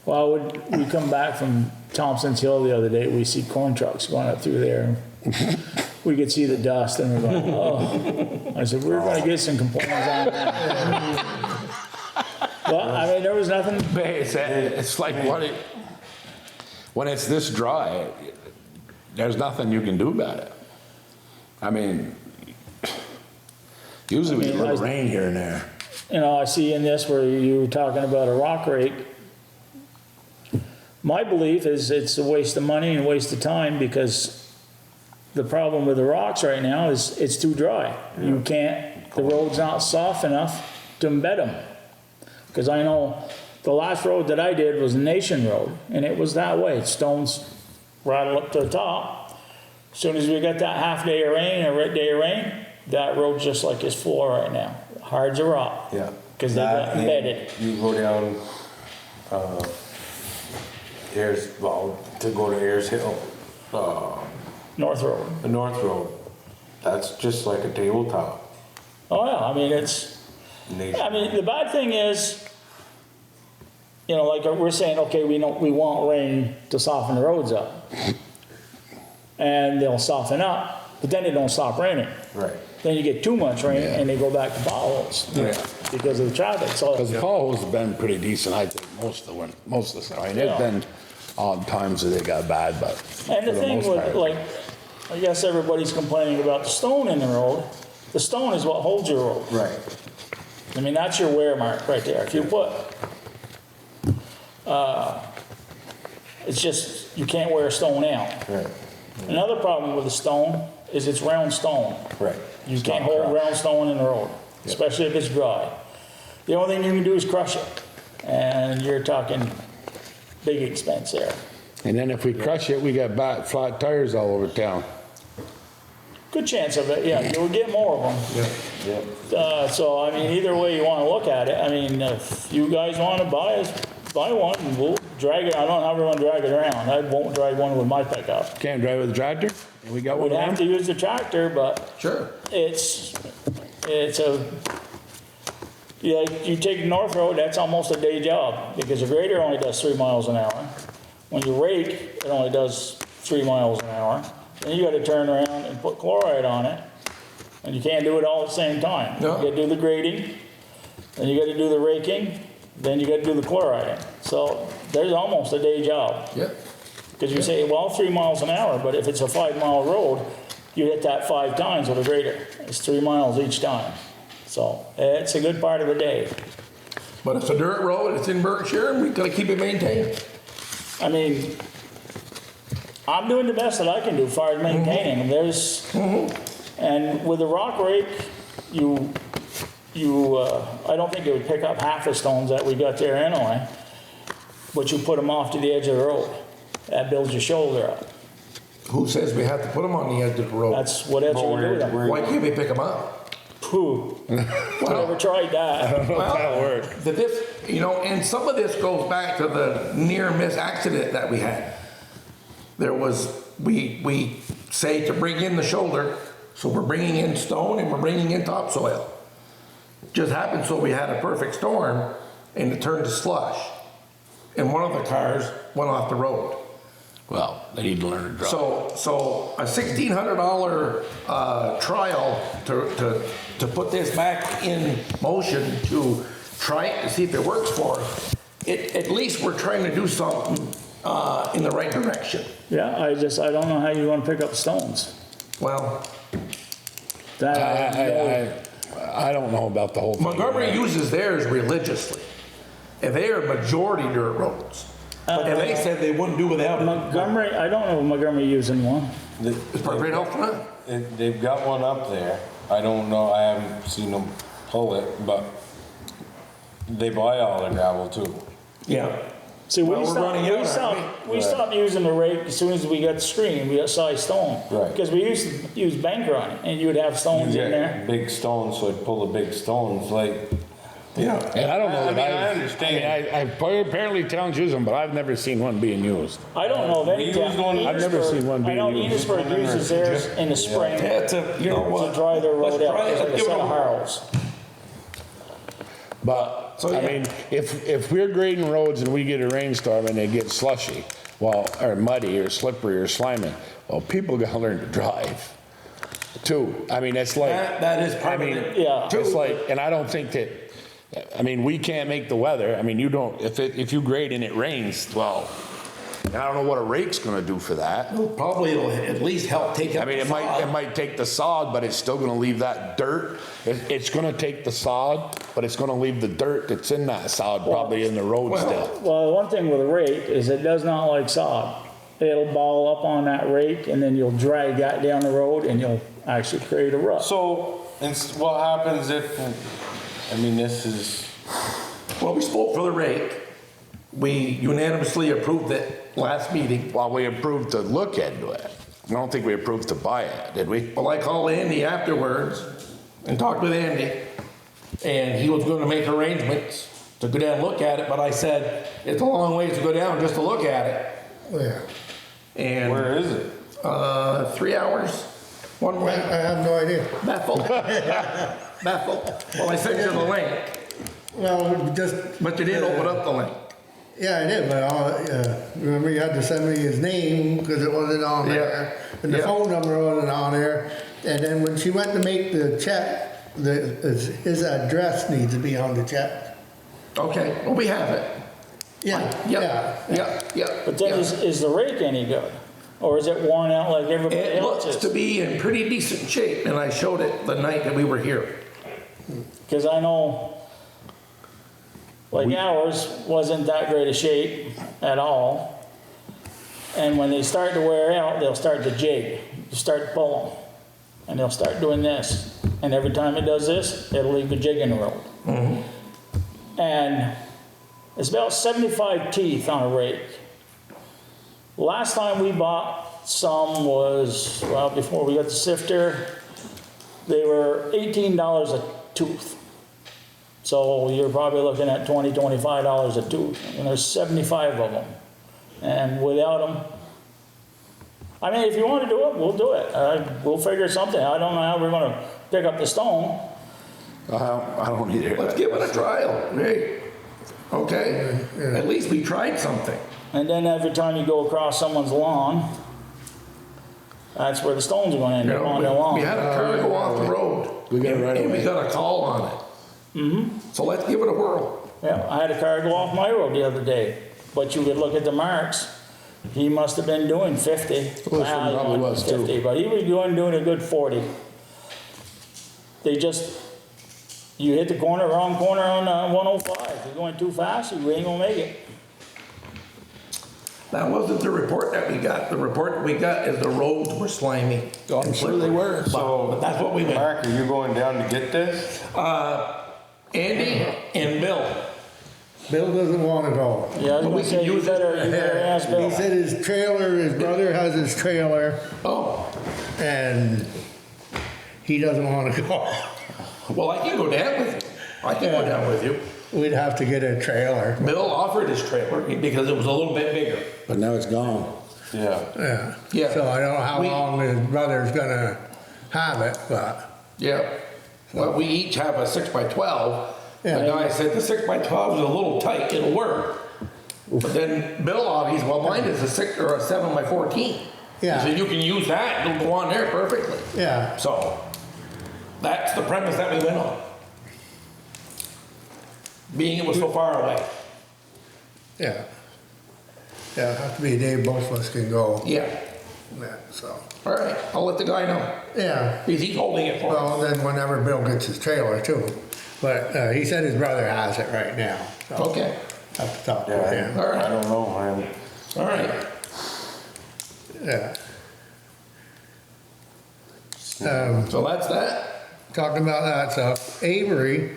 well, when we come back from Thompson's Hill the other day, we see corn trucks going up through there. We could see the dust and we're going, oh. I said, we're gonna get some complaints on that. But, I mean, there was nothing, But it's like when it's this dry, there's nothing you can do about it. I mean, usually we get a little rain here and there. you know, I see in this where you were talking about a rock rake. My belief is it's a waste of money and a waste of time because the problem with the rocks right now is it's too dry. You can't, the road's not soft enough to embed them. Because I know the last road that I did was a Nation Road, and it was that way. Stones rattle up to the top. As soon as we got that half day of rain, or day of rain, that road's just like this floor right now. Hard as a rock. Yeah. Because they got That and embedded. You go down, to go to Ayers Hill, North Road. the North Road, that's just like a tabletop. Oh yeah, I mean, I mean, the bad thing is, you know, like we're saying, okay, we want rain to soften the roads up. and they'll soften up, but then it don't stop raining. Right. Then you get too much rain and they go back to potholes because of the traffic, so. Because the potholes have been pretty decent, I think, most of the time. I mean, there's Yeah. been odd times that they got bad, but. And the for thing most with, part- like, I guess everybody's complaining about the stone in the road. The stone is what holds your road. Right. I mean, that's your wear mark right there. If you put, it's just, you can't wear stone out. Right. Another problem with the stone is it's round stone. Right. You It's can't not hold crushed. round stone in the road, especially if it's dry. The only thing you can do is crush it, and you're talking big expense there. And then if we crush it, we got flat tires all over town. Good chance of it, yeah, you'll get more of them. Yep. So, I mean, either way you want to look at it, I mean, if you guys want to buy one, and we'll drag it, I don't have everyone drag it around. I won't drag one with my pickup. Can't drive with a tractor? And we got one We'd have around? to use the tractor, but Sure. it's a, you take North Road, that's almost a day job, because the grader only does 3 miles an hour. When you rake, it only does 3 miles an hour. Then you gotta turn around and put chloride on it, and you can't do it all at the same time. No. You gotta do the grading, then you gotta do the raking, then you gotta do the chloriding. So there's almost a day job. Yeah. Because you say, well, 3 miles an hour, but if it's a 5-mile road, you hit that 5 times with a grader. It's 3 miles each time. So it's a good part of the day. But it's a dirt road, it's in Berkshire, and we gotta keep it maintained. I mean, I'm doing the best that I can do as far as maintaining them. There's, and with the rock rake, I don't think it would pick up half the stones that we got there anyway, but you put them off to the edge of the road. That builds your shoulder up. Who says we have to put them on the edge of the road? That's what else you do with them. Why can't we pick them up? Pooh. Never tried that. That works. And some of this goes back to the near miss accident that we had. There was, we say to bring in the shoulder, so we're bringing in stone and we're bringing in topsoil. Just happened so we had a perfect storm and it turned to slush. And one of the cars went off the road. Well, they need to learn to drive. So a $1,600 trial to put this back in motion to try it to see if it works for us. At least we're trying to do something in the right direction. Yeah, I don't know how you want to pick up stones. Well, That, I don't know about the whole thing. Montgomery uses theirs religiously, and they are majority dirt roads. And they said they wouldn't do without it. Montgomery, I don't know Montgomery using one. It's part of Great Health Front. They've got one up there. I don't know, I haven't seen them pull it, but they buy all the gravel too. Yeah. See, Well, we're running out, we stopped using the rake as soon as we got screened, we got size stone. Right. Because we used to use bank run, and you would have stones You in get there. big stones, so I'd pull the big stones, like, Yeah. And I don't know I that mean, I understand. apparently towns use them, but I've never seen one being used. I don't know of any We town. used one- I've never seen one I being know used. Enosburg uses theirs in the spring Yeah, you know to what? dry their road Let's out, try it. it's like a Give it set a of whirl. harrows. But, So, I yeah. mean, if we're grading roads and we get a rainstorm and they get slushy, well, or muddy or slippery or slimy, well, people gotta learn to drive too. I mean, it's like. That is part I of mean, it. Yeah. It's like, and I don't think that, I mean, we can't make the weather. I mean, you don't, if you grade and it rains, well, and I don't know what a rake's gonna do for that. Probably it'll at least help take up I mean, the it sod. might take the sod, but it's still gonna leave that dirt. It's gonna take the sod, but it's gonna leave the dirt that's in that sod probably in the road still. Well, the one thing with a rake is it does not like sod. It'll ball up on that rake, and then you'll drag that down the road, and you'll actually create a rut. so, what happens if, I mean, this is, Well, we spoke for the rake. We unanimously approved it last meeting. Well, we approved to look into it. I don't think we approved to buy it, did we? Well, I called Andy afterwards and talked with Andy, and he was gonna make arrangements to go down and look at it, but I said, it's a long ways to go down just to look at it. Yeah. And, where is it? 3 hours, one I way, have no idea. Bethel. Bethel. Well, I sent you the link, Well, just. but you didn't open up the link. Yeah, I did, but remember you had to send me his name because it wasn't on there. And the Yeah. phone number wasn't on there. And then when she went to make the check, his address needs to be on the check. Okay, well, we have it. Yeah, Yeah. But then is the rake any good? Or is it worn out like everybody It looks else's? to be in pretty decent shape, and I showed it the night that we were here. Because I know, like ours wasn't that great a shape at all. And when they start to wear out, they'll start to jig. You start to pull them. And they'll start doing this. And every time it does this, it'll leave a jig in the road. And it's about 75 teeth on a rake. Last time we bought some was, well, before we got the sifter, they were $18 a tooth. So you're probably looking at $20, $25 a tooth, and there's 75 of them. And without them, I mean, if you want to do it, we'll do it. We'll figure something. I don't know how we're gonna pick up the stone. I don't either. Let's give it a trial, hey, okay? At least we tried something. And then every time you go across someone's lawn, that's where the stones are gonna end You up know, on their lawn. we had a car go off the road. We got it right And we away. got a call on it. So let's give it a whirl. Yeah, I had a car go off my road the other day, but you could look at the marks. He must have been doing 50. Well, this one Well, he probably wasn't was, too. 50, but he was doing a good 40. They just, you hit the corner, wrong corner on 105. You're going too fast, you ain't gonna make it. That wasn't the report that we got. The report that we got is the roads were slimy. Oh, I'm sure they were. But that's what we went. Mark, are you going down to get this? Andy and Bill. Bill doesn't want to go. Yeah, I was But we gonna can say, you use it. better ask Bill. He said his trailer, his brother has his trailer, Oh, and he doesn't want to go. well, I can go down with you. I can go down with you. We'd have to get a trailer. Bill offered his trailer because it was a little bit bigger. But now it's gone. Yeah. Yeah. Yeah. So I don't know how We- long his brother's gonna have it, but, Yeah. But we each have a 6x12. The Yeah. guy said the 6x12 is a little tight, it'll work. But then Bill obviously, well, mine is a 6 or a 7x14. Yeah. He said you can use that, it'll go on there perfectly. yeah. So that's the premise that we went on. Being it was so far away. Yeah. Yeah, it'll have to be a day both of us can go. Yeah. Yeah, so, All right, I'll let the guy know. yeah. Because he's holding it for us. Well, then whenever Bill gets his trailer too. But he said his brother has it right now. So Okay, have to talk to Yeah, him. All right. I don't know. all right. Yeah. So that's that. Talking about that stuff, Avery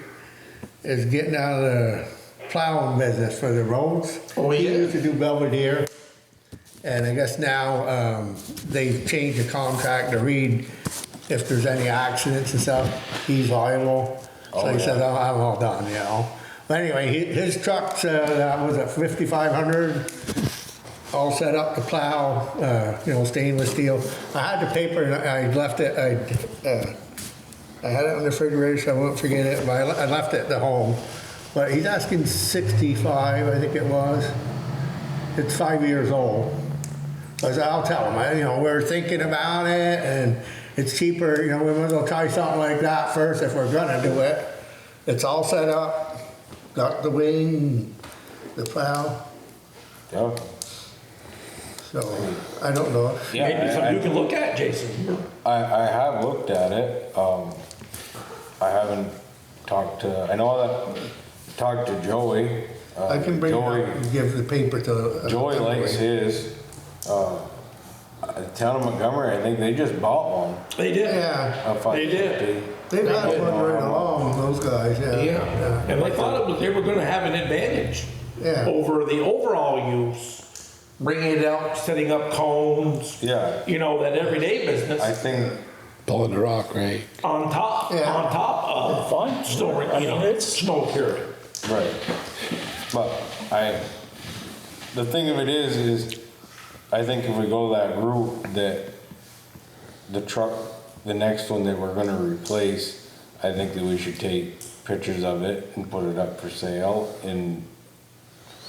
is getting out of the plowing business for the roads. Oh, he He is? used to do Belvedere, and I guess now they've changed the contract to read if there's any accidents and stuff, he's liable. So he said, "Oh, I'm all done," you know. But anyway, his truck's, that was a 5,500, all set up to plow, you know, stainless steel. I had the paper and I left it, I had it on the refrigerator so I won't forget it, but I left it at home. But he's asking 65, I think it was. It's 5 years old. I said, I'll tell him, you know, we're thinking about it and it's cheaper, you know, we might as well try something like that first if we're gonna do it. It's all set up, got the wing, the plow, Yeah. so I don't know. Yeah, Maybe something you can look at, Jason. I have looked at it. I haven't talked to, I know that, talked to Joey. I can bring it Joey, up and give the paper to. Joey likes his. Town of Montgomery, I think they just bought one. They did. Yeah, A They did. 550. they've had did. one right along, those guys, yeah. Yeah, and they thought they were gonna have an advantage Yeah. over the overall use, bringing it out, setting up cones, Yeah, you know, that everyday I business think, Pulling the rock, right? on top Yeah. of Fine. snow, I you mean, know, it's- snow clearing. right. But the thing of it is I think if we go that route, that the truck, the next one that we're gonna replace, I think that we should take pictures of it and put it up for sale and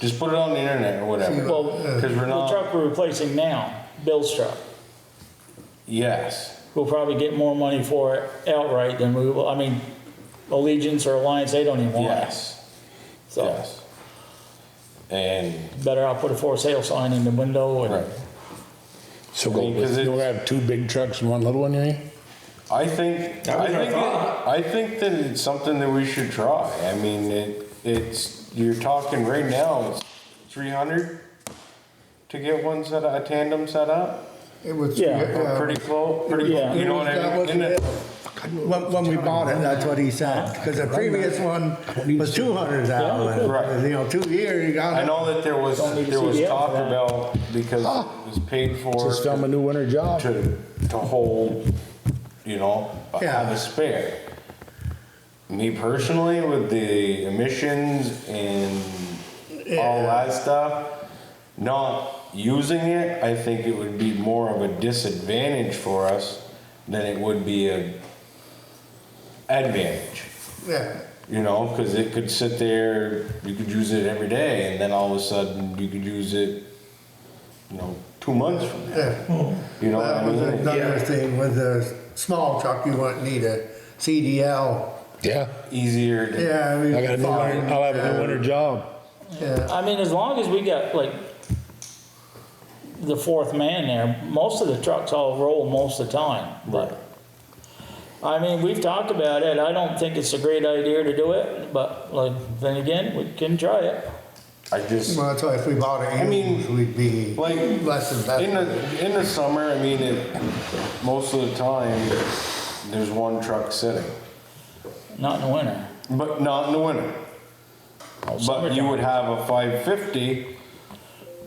Just put it on the internet or whatever. Well, Because we're the not, truck we're replacing now, Bill's truck, yes, we'll probably get more money for it outright than we will, I mean, Allegiance or Alliance, they don't even want it. yes, So, yes. And, better I'll put a for sale sign in the window right. and, So I mean, 'cause you'll have 2 big trucks and 1 little one, you mean? I think that it's something that we should try. I mean, it's, you're talking right now, it's 300 to get one set, a tandem set up? It was. Yeah. Pretty close, pretty, Yeah. you know what I mean? Isn't it? When we bought it, that's what he said, because the previous one was 200,000. Right. You know, 2 years, you got. I know that there was Don't need a talk CDL for that. about, because it was paid for Just film a new winter job. to hold, you know, Yeah. have a spare. Me personally, with the emissions and all that stuff, not using it, I think it would be more of a disadvantage for us than it would be a advantage. Yeah, You know, because it could sit there, you could use it every day, and then all of a sudden you could use it, you know, 2 months from now. yeah. You know what That I was mean? another thing, with the small truck, you wouldn't need a CDL. Yeah. Easier to, Yeah. we I got a new thought- winter, I'll have a new winter job. Yeah, I mean, as long as we got like the 4th man there, most of the trucks all roll most of the time, but. I mean, we've talked about it, I don't think it's a great idea to do it, but like, then again, we can try it. I just, well, that's why if we bought it I mean, used, we'd be like, less invested. in the summer, I mean, most of the time, there's one truck sitting, Not in the winter. but not in the winter. But you would have a 550,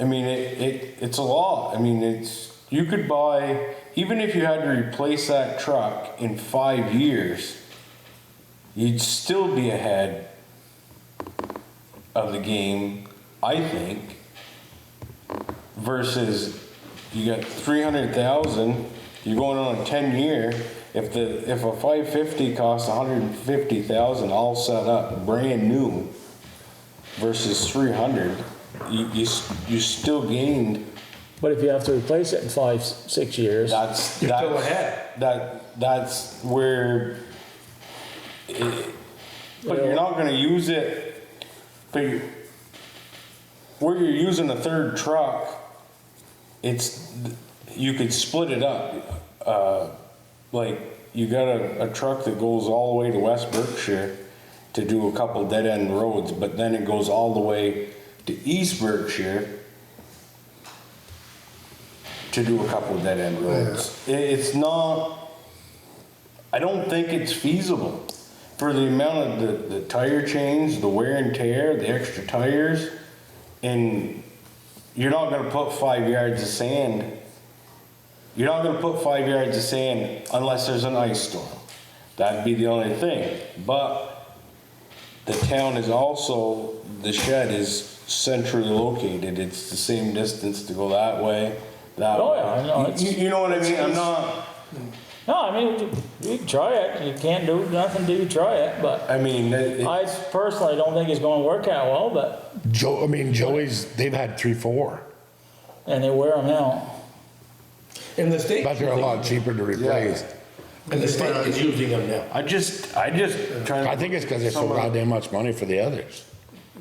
I mean, it's a lot. I mean, you could buy, even if you had to replace that truck in 5 years, you'd still be ahead of the game, I think, versus you got 300,000, you're going on a 10-year, if a 550 costs 150,000 all set up, brand new, versus 300, you still gained. But if you have to replace it in 5, 6 years, That's You're still ahead. That's where, but you're not gonna use it, where you're using a third truck, you could split it up. Like, you got a truck that goes all the way to West Berkshire to do a couple dead-end roads, but then it goes all the way to East Berkshire to do a couple dead-end roads. It's not, I don't think it's feasible for the amount of the tire change, the wear and tear, the extra tires, and you're not gonna put 5 yards of sand. You're not gonna put 5 yards of sand unless there's an ice storm. That'd be the only thing. But the town is also, the shed is centrally located. It's the same distance to go that way, that Oh, way. yeah, I know, it's- You know what I mean? I'm not, no, I mean, you can try it, you can't do nothing till you try it, but I mean, I personally don't think it's gonna work out well, but, Joey's, they've had 3, 4, and they wear them out. In the state. but they're a lot cheaper to replace. And the state is using them now. I just trying to. I think it's because it's so goddamn much money for the others.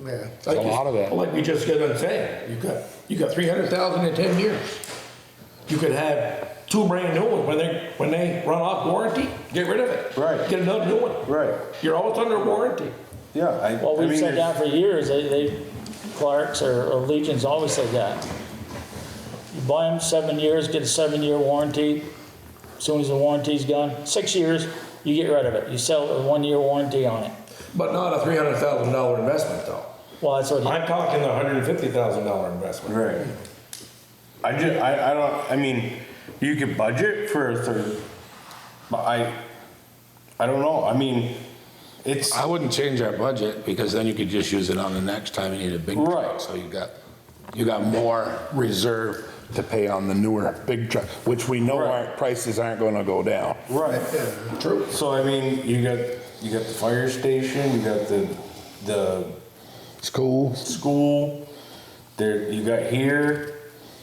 Yeah. It's a lot of it. Like we just got done saying, you got 300,000 in 10 years. You could have 2 brand new ones, when they run off warranty, get rid of it. Right. Get another new one. Right, You're always under warranty. yeah. Well, I we've mean, said that for years, Clark's or Legion's always said that. You buy them 7 years, get a 7-year warranty. As soon as the warranty's gone, 6 years, you get rid of it. You sell a 1-year warranty on it. But not a $300,000 investment though. Well, that's what, I'm talking the $150,000 investment. Right. I mean, you could budget for a third, but I don't know, I mean, it's, I wouldn't change our budget because then you could just use it on the next time you need a big truck. Right. So you got more reserve to pay on the newer big truck, which we know Right. our prices aren't gonna go down. right. True. So I mean, you got the fire station, you got the School, school, there, you got here,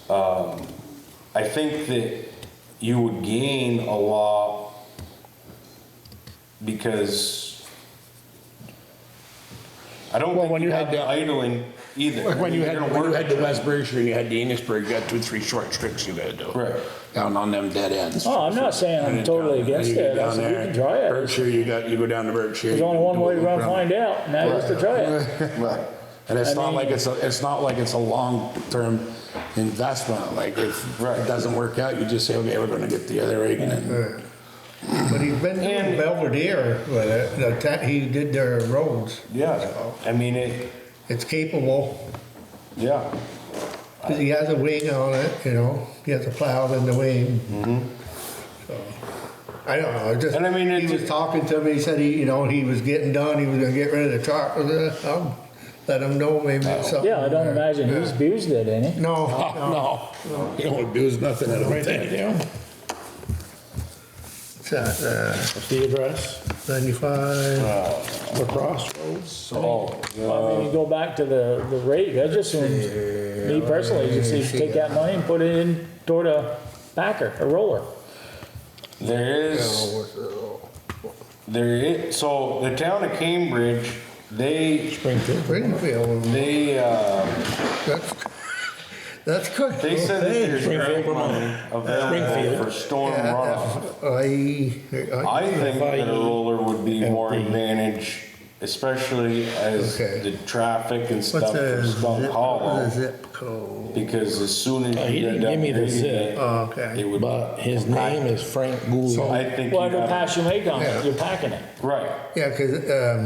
I think that you would gain a lot because I don't Well, think when you you have had the the- idling either. Like when you You're had, gonna when you work had the it. West Berkshire and you had the Enosburg, you got 2 or 3 short tricks you gotta do. Right. Down on them dead ends. Oh, I'm not saying I'm And totally down- against and you it. get I down said, we there, can try it. Berkshire, you go down to Berkshire. There's only one way to run, find out, and that is to try it. Right. And it's I not like mean- it's not like it's a long-term investment, like if Right. it doesn't work out, you just say, okay, we're gonna get the other egg and then. But he's been doing Belvedere with it, he did their roads. Yeah, I mean, It's capable, yeah. because he has a wing on it, you know, he has a plow in the wing. So, I don't know, it just, And I mean, he was talking to me, he said he, you know, he was getting done, he was gonna get rid of the truck. I'll let him know maybe it's something. Yeah, I don't imagine he's abused it, ain't he? No, Oh, no, you don't abuse nothing, I don't think. It's at, What's the address? 95, Lacrosse Roads. So, I mean, you go back to the rate, I just assumed, me personally, just say, take that money and put it in toward a backer, a roller. there is, so the town of Cambridge, Springfield, that's good. they said that there's Hey, grant money available for storm runoff. I think that a roller would be more advantage, especially as Okay. the traffic and What's stuff the for Skunk zip, Hollow. what's the zip code? Because as soon as he you didn't get done give me the grading zip. it, Oh, okay. it would, But his name is Frank Gould. so I think Well, you every have, pass you make on Yeah. it, you're packing it, right, Yeah, because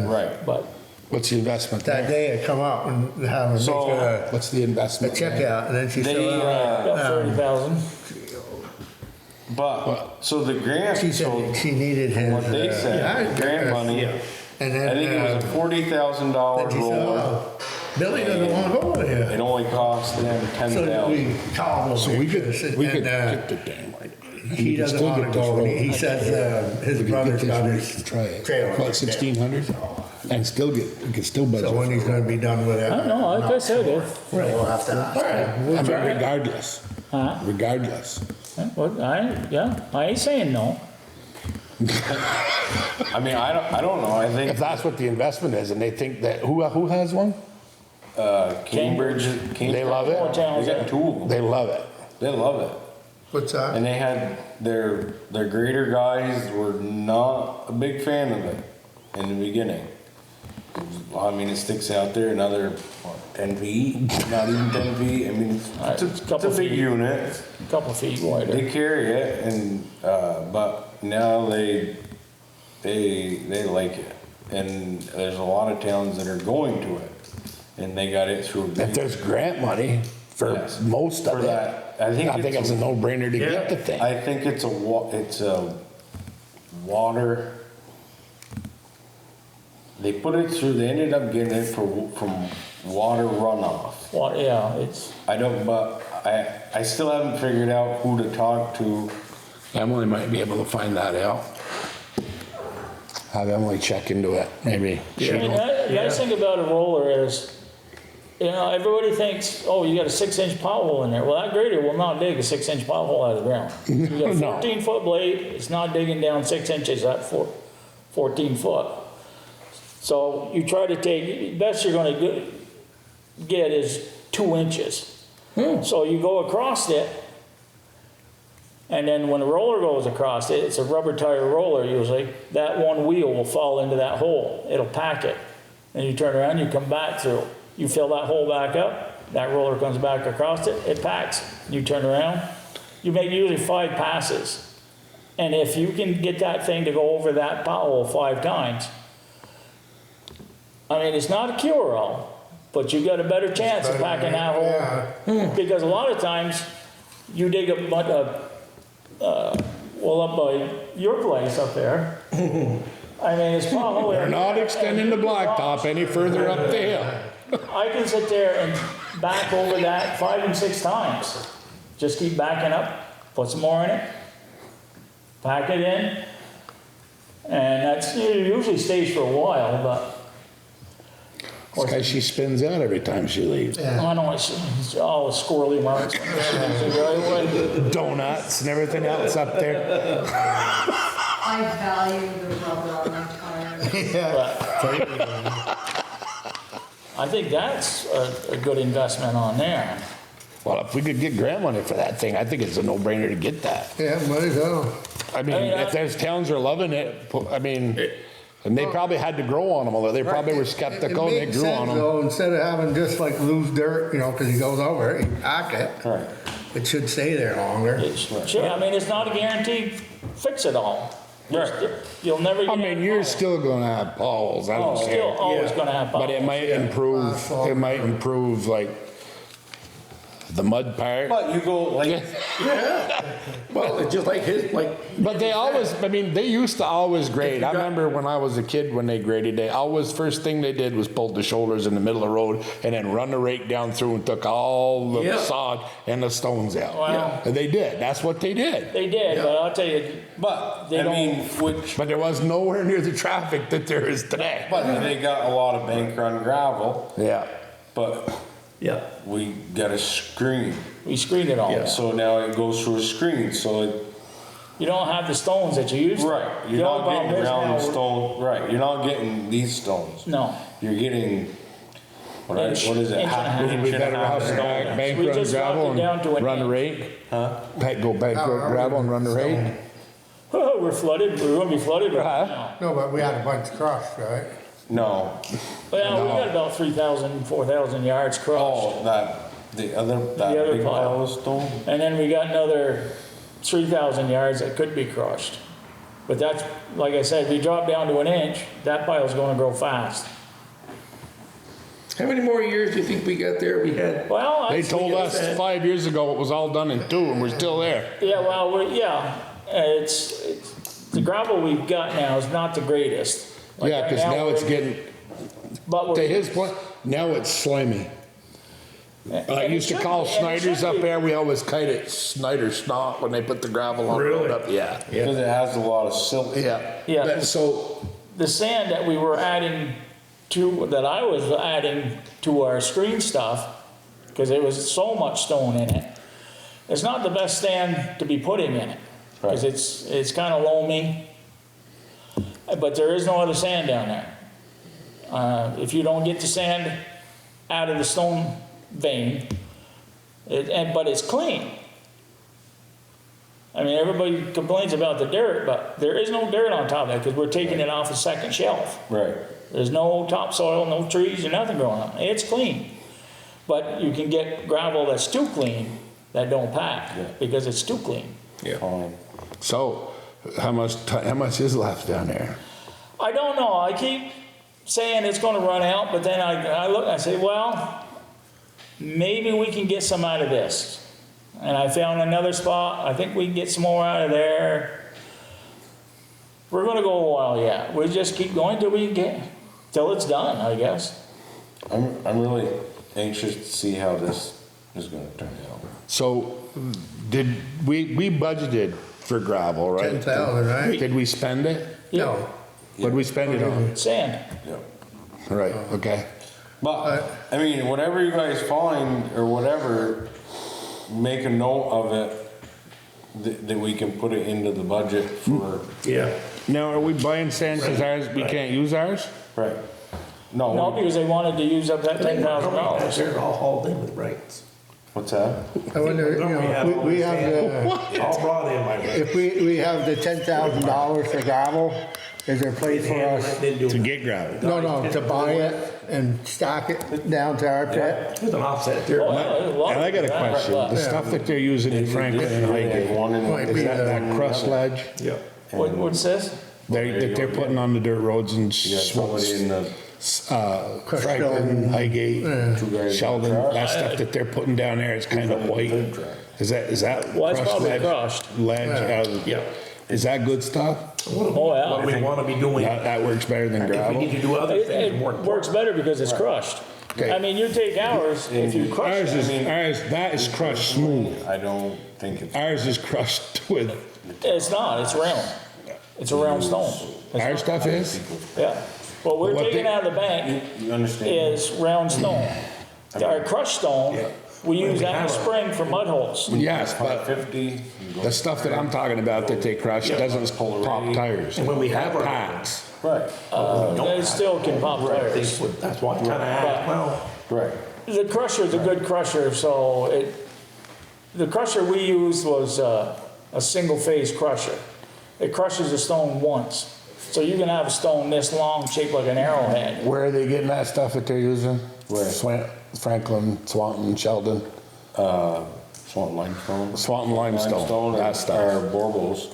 right. but What's the investment that there? day I come out and have him So- make What's the a investment? there? checkout, and then she They, said, about 30,000. but, so the grant, she so said she needed his. what they said, grant money, And I then, think it was a $40,000 then she said, roller. oh, Billy doesn't want to go over It here. only cost them So 10,000. we called him. So we could and, get the damn right. he doesn't want to go, and he says his brother's got his Try it. trailer. About 1,600 and still we could still budget. So when he's gonna be done with it. I don't know, like I said, if, We'll have to ask. I mean, regardless, huh? regardless. I ain't saying no. I mean, I don't know, I If think, that's what the investment is and they think that, who has one? Cambridge. They love More it. towns They got that- 2 of them. They love it. They love it. What's that? And they had, their grader guys were not a big fan of it in the beginning. I mean, it sticks out there another, what, 10 feet, not even 10 feet, I mean, it's a Couple big feet. unit. A couple feet wider. They carry it and, but now they like it. And there's a lot of towns that are going to it, and they got it through a If big. there's grant money for Yes. most For of it, that, I think it's a no-brainer to Yeah. get the thing. I think it's a water. They put it through, they ended up getting it from water runoff. What, yeah, it's, I don't, but I still haven't figured out who to talk to. Emily might be able to find that out. Have Emily check into it, maybe. I mean, the nice thing about a roller is, you know, everybody thinks, oh, you got a 6-inch pothole in there. Well, that grader will not dig a 6-inch pothole out of the ground. You got a No. 14-foot blade, it's not digging down 6 inches, that 14 foot. So you try to take, best you're gonna get is 2 inches. So you go across it, and then when the roller goes across it, it's a rubber tire roller usually, that one wheel will fall into that hole. It'll pack it. And you turn around, you come back through. You fill that hole back up, that roller comes back across it, it packs. You turn around, you make usually 5 passes. And if you can get that thing to go over that pothole 5 times, I mean, it's not a cure-all, but you got a better chance of packing that hole. Because a lot of times, you dig well, up by your place up there, I mean, it's pothole. We're not extending the blacktop any further up the hill. I can sit there and back over that 5 and 6 times. Just keep backing up, put some more in it, pack it in, and it usually stays for a while, but It's 'cause she spins out every time she leaves. Yeah. I know it's all squirrely marks. Donuts and everything else up there. I value the rubber on my tires. I think that's a good investment on there. Well, if we could get grant money for that thing, I think it's a no-brainer to get that. Yeah, might as well. I mean, if there's towns are loving it, I mean, and they probably had to grow on them, although they probably were skeptical and they grew on them. Though, instead of having just like loose dirt, you know, because he goes over it, you pack it. Right. It should stay there longer. Sure, I mean, it's not a guaranteed fix it all. You'll never I get. mean, you're still gonna have potholes, I don't Still care. always gonna have But it potholes. might improve like the mud part. But you go like, Well, it's just like his, like, But they always, I mean, they used to always grade. I remember when I was a kid, when they graded, they always, first thing they did was pull the shoulders in the middle of the road and then run the rake down through and took all the Yeah. sod and the stones out. Well- And they did, that's what they did. They did, but I'll tell you, but, They I don't- mean, which, But there was nowhere near the traffic that there is today. but they got a lot of bank run gravel, Yeah. but yeah. we got a screen. we screened it all. Yeah. So now it goes through a screen, so it, You don't have the stones that you used to. right, The you're only not problem getting is round now stone, right, you're not getting these stones. No. You're getting, what Inch- is it, inch and a half, half. inch We and a better half have stone? bank We run just dropped gravel it down to and an run the inch. rake. Go bank run gravel and run the rake. Oh, we're flooded, we're gonna be flooded right Huh? now. No, but we had a bunch crushed, right? No, Well, we got about 3,000, 4,000 yards crushed. oh, the other other big pile. pile of stone? And then we got another 3,000 yards that could be crushed. But that's, like I said, if we drop down to an inch, that pile's gonna grow fast. How many more years do you think we got there? We had, Well, They I, told us 5 years ago it was all done in 2 and we're still there. yeah, well, it's, the gravel we've got now is not the greatest. Like Yeah, right because now it's we're- getting, but to we're- his point, now it's slimy. I and used it to should call be, and it Snyder's should up be. there, we always kite it Snyder snot when they put the gravel on the Really? road up, yeah. Because it has a lot of silt. Yeah. Yeah. So, The sand that we were adding to, that I was adding to our screen stuff, because there was so much stone in it, it's not the best sand to be putting in it, because Right. it's kind of loamy, but there is no other sand down there. If you don't get the sand out of the stone vein, but it's clean. I mean, everybody complains about the dirt, but there is no dirt on top of it, because we're taking it off the second shelf. Right. There's no topsoil, no trees, or nothing growing on it. It's clean. But you can get gravel that's too clean that don't pack Yeah. because it's too clean. Fine. so how much is left down there? I don't know. I keep saying it's going to run out, but then I look, I say, well, maybe we can get some out of this. And I found another spot. I think we can get some more out of there. We're going to go a while yet. We just keep going till it's done, I guess. I'm really anxious to see how this is gonna turn out. So, did, we budgeted for gravel, right? 10,000, right? Did we spend it? No. What did we spend it on? Sand. Yeah. Right, okay. But, I mean, whatever you guys find or whatever, make a note of it, that we can put it into the budget for, yeah. Now, are we buying sand because ours, we can't use ours? right. No, No, because they wanted to use up that $10,000. They're all hauled in with rights. what's that? I wonder, you know, we have the, All brought in by rights. if we have the $10,000 for gravel, is there a place for us? To get gravel? No, to buy it and stock it down to our pit? There's an offset there. Oh, yeah, there's a lot And I got a of that, question, but- the stuff that they're using in Franklin and Highgate, One in- Might is be that crust ledge Yeah. What's this? that they're putting on the dirt roads and You got somebody in the, Crushed Franklin, stone. Highgate, two guys. in the Sheldon, truck. that stuff that they're putting down there is kind of white. Is that Well, it's crushed probably ledge? crushed. Ledge, Yeah. is that good stuff? Oh, yeah. What we want to be doing, That works better than if we gravel? need to do other It, things more it important. works better because it's crushed. Okay. I mean, you take ours, if you crush Ours it, is, that is crushed smooth. I don't think it's, Ours is crushed with, it's not, it's round. It's a round stone. our stuff is? Yeah. What we're What taking they- out of the bank You understand? is round stone. Our crushed stone, we use that in the spring for mud holes. Yes, but 550. the stuff that I'm talking about that they crush doesn't pop tires. And when we have That our- packs. Right, They still can pop tires. That's why I kinda asked, well, right. The crusher's a good crusher, so the crusher we used was a single phase crusher. It crushes the stone once. So you can have a stone this long, shaped like an arrowhead. Where are they getting that stuff that they're using? Where? Franklin, Swanton, Sheldon, Swanton limestone. Swanton limestone, that stuff. Or Borbles.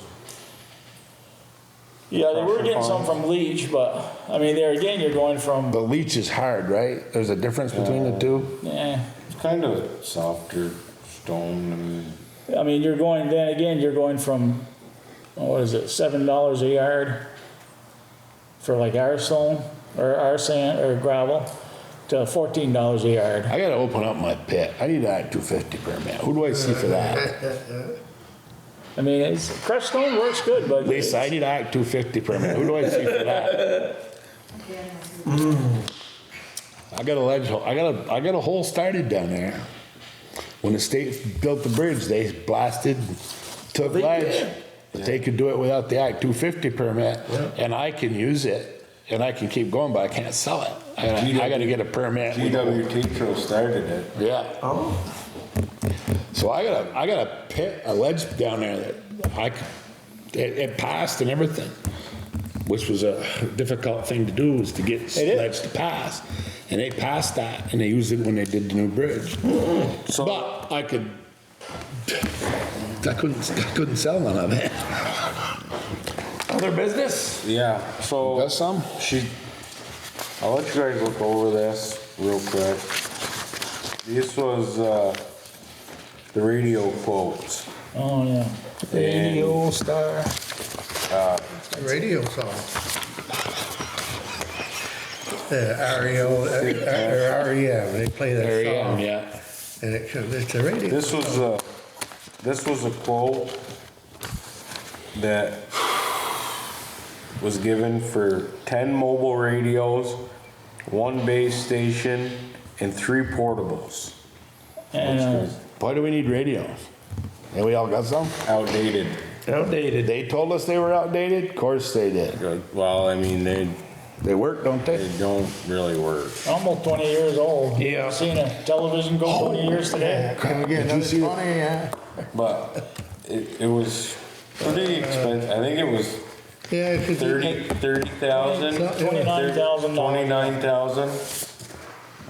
Yeah, they were getting some from Leach, but, I mean, there again, you're going from, The leach is hard, right? There's a difference between the two? It's kind of softer stone. I mean, you're going, then again, you're going from, what is it, $7 a yard for like our stone, or our sand, or gravel, to $14 a yard. I gotta open up my pit. I need an Act 250 permit. Who do I see for that? I mean, crushed stone works good, but. Lisa, I need an Act 250 permit. Who do I see for that? I got a ledge hole. I got a hole started down there. When the state built the bridge, they blasted, took ledge. But they could do it without the Act 250 permit, and I can use it, and I can keep going, but I can't sell it. I gotta get a permit. GWT started it. Yeah. oh, So I got a pit, a ledge down there that it passed and everything, which was a difficult thing to do, was to get is. ledge to pass. And they passed that, and they used it when they did the new bridge. But I couldn't sell none of it. other business? Yeah, so. Got some? I'll let you guys look over this real quick. This was, the radio quotes. Oh, yeah. Radio star. The radio song. REO, REM, they play that There I am, song. yeah. And it's a radio. This was a quote that was given for 10 mobile radios, 1 base station, and 3 portables. And, Why do we need radios? And we all got some? Outdated. Outdated. They told us they were outdated? Of course they did. Well, I mean, They work, don't they they? don't really work. almost 20 years old. Yeah. Seen a television go 20 years today? Can we get Did you another see it? 20, yeah? But it was pretty expensive. I think it was Yeah, it could be. 30,000. $29,000. 29,000.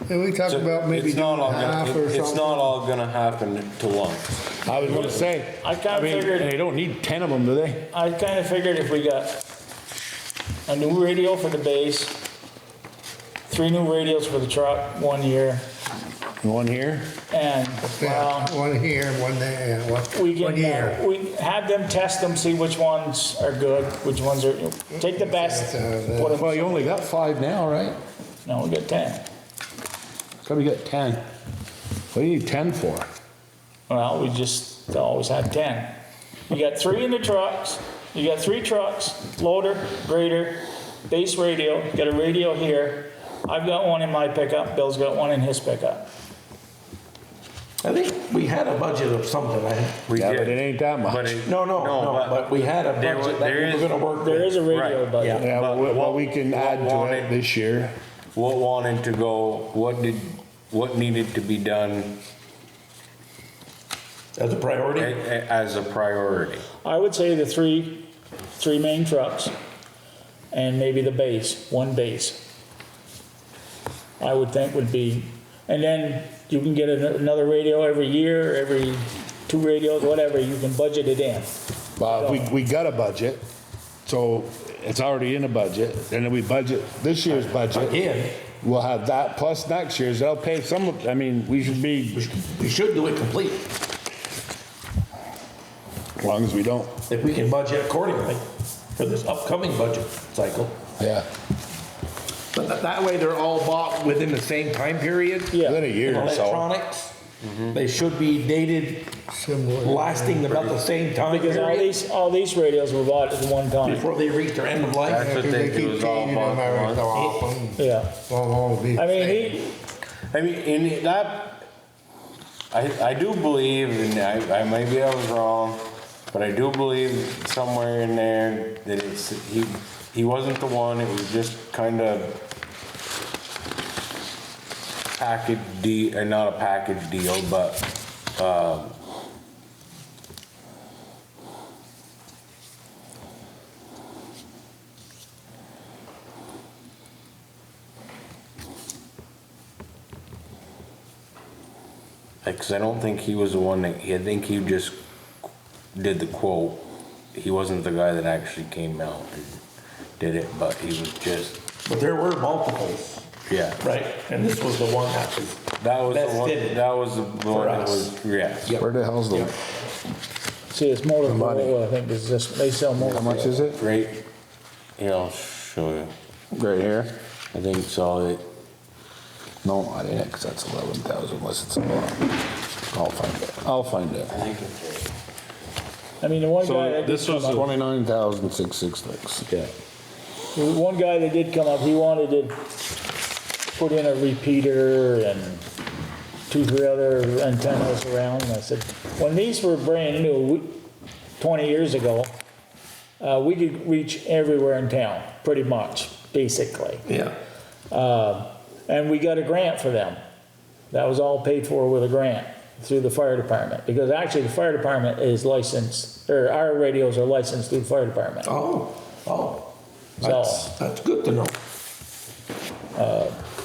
Yeah, we talked about maybe It's doing not all half or gonna, something. it's not all gonna happen to once. I was gonna say. I kinda mean, figured- They don't need 10 of them, do they? I kind of figured if we got a new radio for the base, 3 new radios for the truck, 1 year, One here? and, Yeah, well, one here, one there, yeah, we one can, year. we have them test them, see which ones are good, which ones are, take the best, put Well, them, you only got 5 now, right? no, we got 10. So we got 10. What do you need 10 for? Well, we just always had 10. You got 3 in the trucks, you got 3 trucks, loader, grader, base radio, you got a radio here. I've got one in my pickup, Bill's got one in his pickup. I think we had a budget of something, I think. We Yeah, but did. it ain't that much. But it- No, but we had a there budget that there we were is- gonna work There with. is a radio Right, budget. Yeah, But well, we can what add to wanted- it this year. What wanted to go, what needed to be done As a priority. as a priority? I would say the three main trucks and maybe the base, 1 base. I would think would be, and then you can get another radio every year, every 2 radios, whatever, you can budget it in. Well, we got a budget, so it's already in a budget, and then we budget this year's budget. Again, We'll have that plus next year's, that'll pay some, I mean, we should be, we should do it complete, as long as we don't, if we can budget accordingly for this upcoming budget cycle. yeah. But that way they're all bought within the same time period. Yeah. Within a year or so. Electronics. They should be dated, Similar. lasting about the same time Because period all these radios were bought at one time. before they reach their end of life. That's what Because they they do keep is all changing them bought every once. so often. Yeah. Won't all be the I mean, same. I mean, in that, I do believe, and I maybe I was wrong, but I do believe somewhere in there that he wasn't the one, it was just kind of package deal, or not a package deal, but, because I don't think he was the one that, I think he just did the quote. He wasn't the guy that actually came out and did it, but he was just, But there were multiples, yeah. right? And this was the one that was. That was the Best one, did it that was the one that us. was, yeah. Where the hell's the, See, it's motor money. control, I think, is just, they sell motor. how much is it? Right, yeah, I'll show you. Right here? I think so, No, I didn't, because that's 11,000 unless it's a lot. I'll find it. I think it's right. I mean, the one guy So that did this was come up, 29,666. Yeah. the one guy that did come up, he wanted to put in a repeater and 2-3 other antennas around, and I said, when these were brand new, 20 years ago, we could reach everywhere in town, pretty much, basically. Yeah. And we got a grant for them. That was all paid for with a grant through the fire department, because actually the fire department is licensed, or our radios are licensed through the fire department. Oh, So, that's good to know.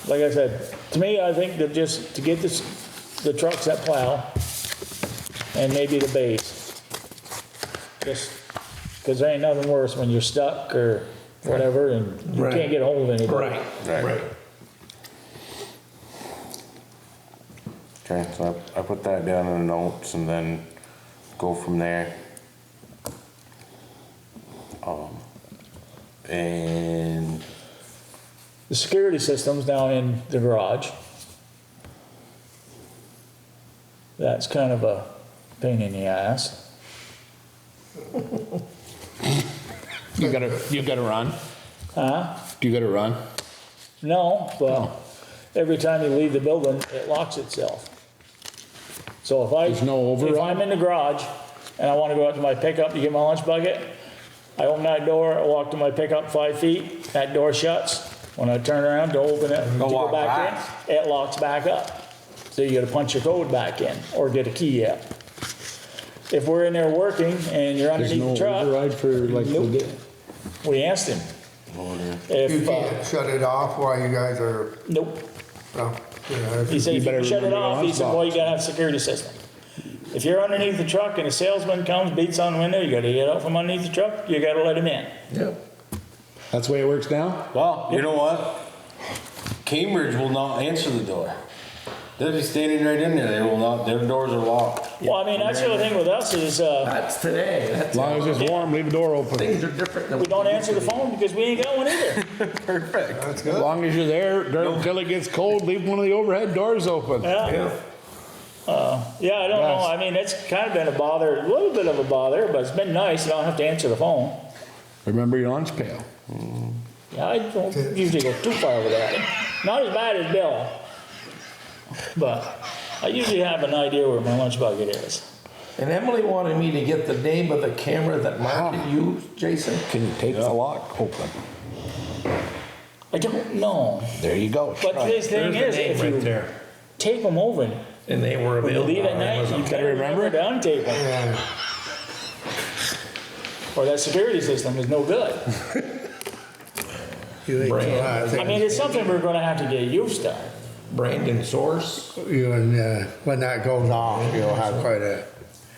like I said, to me, I think that just to get the trucks that plow and maybe the base, just, because there ain't nothing worse when you're stuck or whatever and you Right. can't get a hold of anybody. Right. Okay, so I put that down in the notes and then go from there. And The security system's down in the garage. That's kind of a pain in the ass. You gotta run? Huh? Do you gotta run? No, but every time you leave the building, it locks itself. So There's no if override? I'm in the garage and I want to go out to my pickup to get my lunch bucket, I open that door, I walk to my pickup 5 feet, that door shuts. When I turn around to open it, to go walk back in, it locks back up. So you gotta punch your code back in or get a key out. If we're in there working and you're There's underneath no the truck, override for like the Nope. day? we asked him. You If, can't shut it off while you guys are, nope. well, you know, He said, You if you better shut it remember your off, he lunch said, well, you box. gotta have a security system. If you're underneath the truck and a salesman comes, beats on the window, you gotta get out from underneath the truck, you gotta let him in. Yeah. That's the way it works now? well, you know what? Cambridge will not answer the door. They'll be standing right in there. They will not, their doors are locked. Well, I mean, that's the other thing with us is, That's today. As That's, long as it's warm, leave the door open. things are different than. we don't answer the phone because we ain't got one either. Perfect. that's As good. long as you're there, until it gets cold, leave one of the overhead doors open. Yeah, yeah, I don't know, I mean, it's kind of been a bother, a little bit of a bother, but it's been nice, I don't have to answer the phone. Remember your lunch pail. Yeah, I don't usually go too far with that. Not as bad as Bill, but I usually have an idea where my lunch bucket is. And Emily wanted me to get the name of the camera that Mark used, Jason. Can you take the lock open? I don't know, There you go. but the thing There's the is, name if right you there. take them over, And they were when you available. leave at night, you gotta remember to untake them, Yeah. or that security system is no good. You ain't Brand. so high. I mean, it's something we're gonna have to get used to. Brandon Source. You and, when that goes off, you'll have quite a,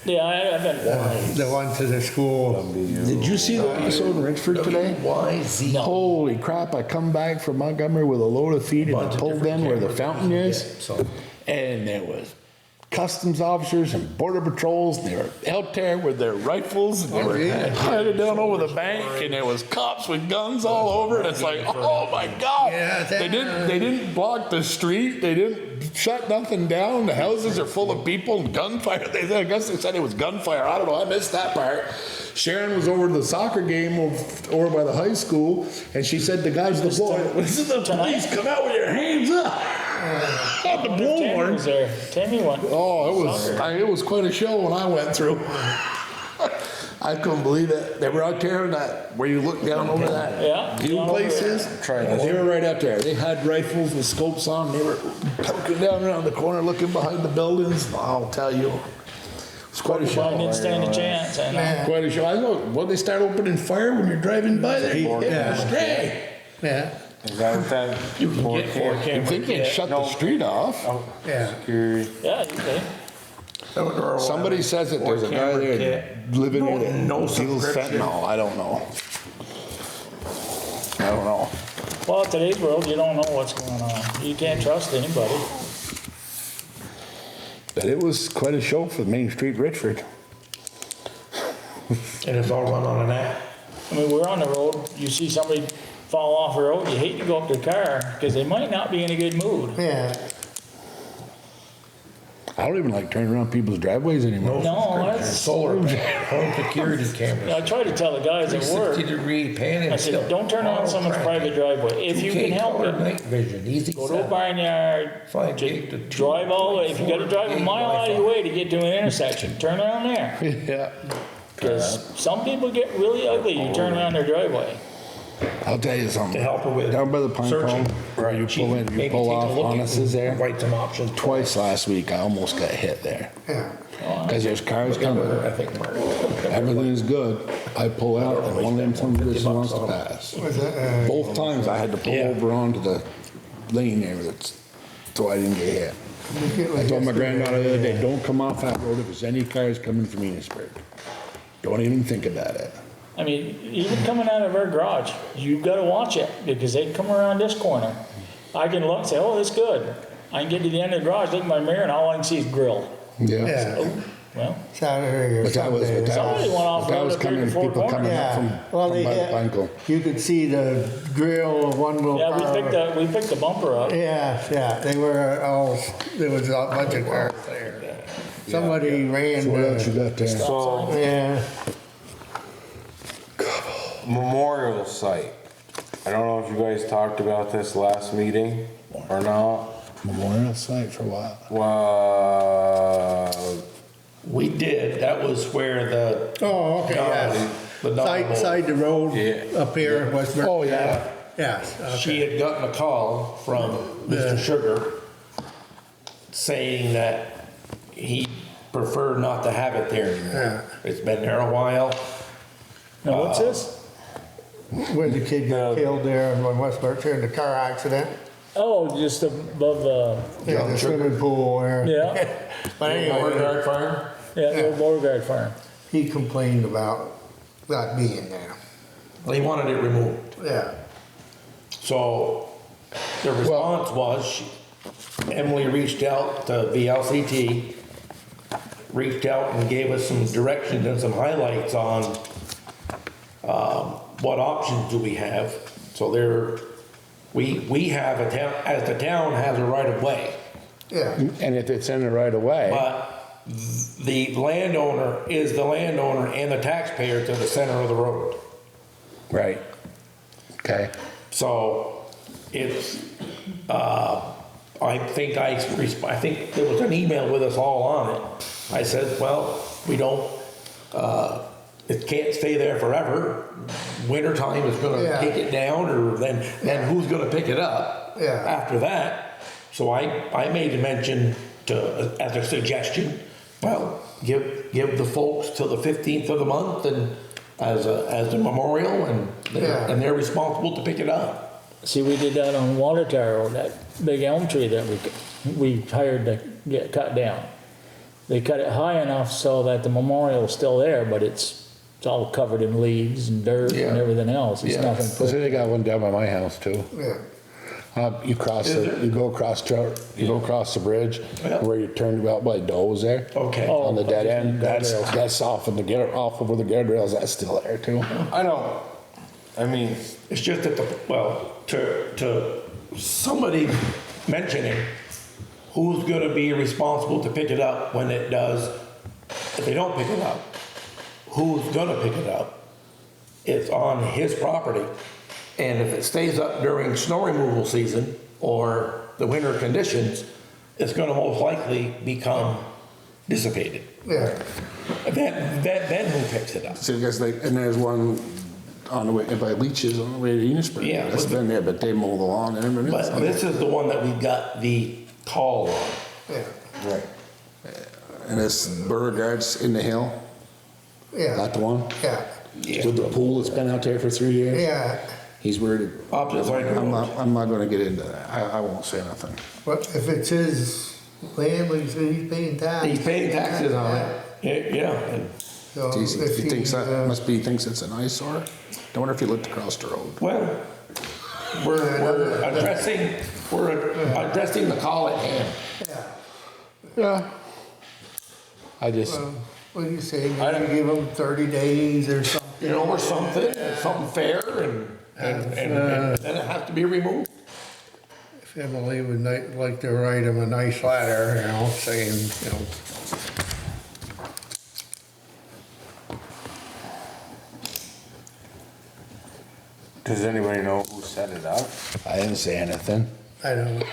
Yeah, I've been, the one to the school. Did you see the episode in Richford today? YZ. Holy crap, I come back from Montgomery with a load of feed and I Bunch of pulled different in where the cameras. fountain is. So, And there was customs officers and border patrols, and they were out there with their rifles, and they were headed down over the bank, and there was cops with guns all over, and it's like, oh my God. Yeah, They didn't block the street, they didn't shut nothing down, the houses are full of people and gunfire. I guess they said it was gunfire, I don't know, I missed that part. Sharon was over to the soccer game over by the high school, and she said the guys deployed. This is the police, come out with your hands up. The Tammy bullhorn. was there. Tammy won. Oh, it was quite a show when I went through. I couldn't believe it. They were out there in that, where you look down over that Yeah. view places. They were right out there. They had rifles with scopes on. They were poking down around the corner, looking behind the buildings. I'll tell you, it's quite a I show. didn't stand a chance. I know. Quite a show. I go, well, they start opening fire when you're driving by there. Yeah. Stray. Yeah, Is that what that? You can get 4 You cameras. think you'd shut the street off? yeah. Security. Yeah, you did. Somebody says that there's a guy there living there that No deals subscription. fentanyl. I don't know. I don't know. Well, in today's world, you don't know what's going on. You can't trust anybody. But it was quite a show for Main Street, Richford. And it's all run on an app. I mean, we're on the road, you see somebody fall off the road, you hate to go up to the car, because they might not be in a good mood. Yeah, I don't even like turning around people's driveways anymore. No, that's, Solar, home security cameras. I try to tell the guys at work, 360-degree pan and I said, don't turn on someone's private driveway. If you can help it, Night vision, easy. go to a barnyard, Fine, just gate to drive all the way. If you gotta drive a mile out of your way to get to an intersection, turn around there. Yeah. Because some people get really ugly, you turn around their driveway. I'll tell you something. To help her with Down by the pine searching. cone, where you She pull in, you maybe pull take a off look on at us it is there. and Write some options. Twice last week, I almost got hit there. yeah. Because there's cars coming. I think Mark. Everything's good. I pull out and one of them comes just wants to pass. Was that, Both times I had to pull Yeah. over onto the lane there, so I didn't get hit. I told my granddaughter the other day, don't come off that road if there's any cars coming from Enosburg. Don't even think about it. I mean, even coming out of our garage, you've gotta watch it, because they come around this corner. I can look and say, oh, that's good. I can get to the end of the garage, look in my mirror, and all I can see is grill. yeah, Well, Saturday or But that was, Sunday. but that Somebody went off was, that road was up here coming, before people corner. coming up from, Yeah, well, from they by the had, Pinnacle. you could see the grill of one little yeah, car. we picked the bumper up. Yeah, they were all, there was a bunch of cars there. Somebody ran, What else you got there? So, yeah, memorial site. I don't know if you guys talked about this last meeting or not. Memorial site for what? Well, We did, that was where the. oh, okay, yes. The novel- Side the road Yeah. up here, West Oh, Berkshire. yeah. Yes, She okay. had gotten a call from Mr. Sugar saying that he preferred not to have it there anymore. Yeah. It's been there a while. Now, what's this? Where the kid got killed there in West Berkshire in the car accident. Oh, just above the, Yeah, the swimming pool there. yeah, But anyway, yeah, the old Beauregard farm. he complained about that being there. They wanted it removed. Yeah, So the response was, Emily reached out to VLCT, reached out and gave us some directions and some highlights on what options do we have. So we have a town, as the town has a right of way, yeah, And if it's in the right of way, but the landowner is the landowner and the taxpayer to the center of the road. right, okay. So it's, I think there was an email with us all on it. I said, well, we don't, it can't stay there forever. Wintertime is gonna Yeah. take it down, or then who's gonna pick it up Yeah. after that? So I made a mention to, as a suggestion, well, give the folks till the 15th of the month and as a memorial, and Yeah. they're responsible to pick it up. See, we did that on Water Tower Road, that big elm tree that we hired to get cut down. They cut it high enough so that the memorial's still there, but it's all covered in leaves and dirt and Yeah. everything else. It's Yeah. nothing So pretty. they got one down by my house too. yeah. You cross, Is there? you go across, you go across the bridge, Yeah. where you turned about by Doe's there. Okay. On the dead Oh, end, that's off of the, off of where the guardrails, that's still there too. I don't, I mean, It's just that to somebody mentioning who's gonna be responsible to pick it up when it does, if they don't pick it up, who's gonna pick it up? It's on his property. And if it stays up during snow removal season or the winter conditions, it's gonna most likely become dissipated. Yeah, Then who picks it up? So I guess like, and there's one on the way, by Leach's on the way to Enosburg. Yeah, That's but- been there, but they mow the lawn and everything. But this is the one that we got the call on. yeah, right. And this Beauregard's in the hill, yeah, that the one? yeah, With the pool that's been out there for 3 years? yeah. He's worried. Opposite side of the road. I'm not gonna get into that. I won't say nothing. But if it's his land, he's paying tax. He's paying taxes on it. Yeah, and, So Geez, if he thinks that, uh, must be, he thinks it's an eyesore. Don't wonder if he looked across the road. well, we're addressing the call at hand. Yeah, Yeah. I just, what do you say, I don't- maybe give him 30 days or something? You know, or something fair and then it has to be removed. If Emily would like to write him a nice letter, you know, saying, you know, Does anybody know who set it up? I didn't say anything. I don't.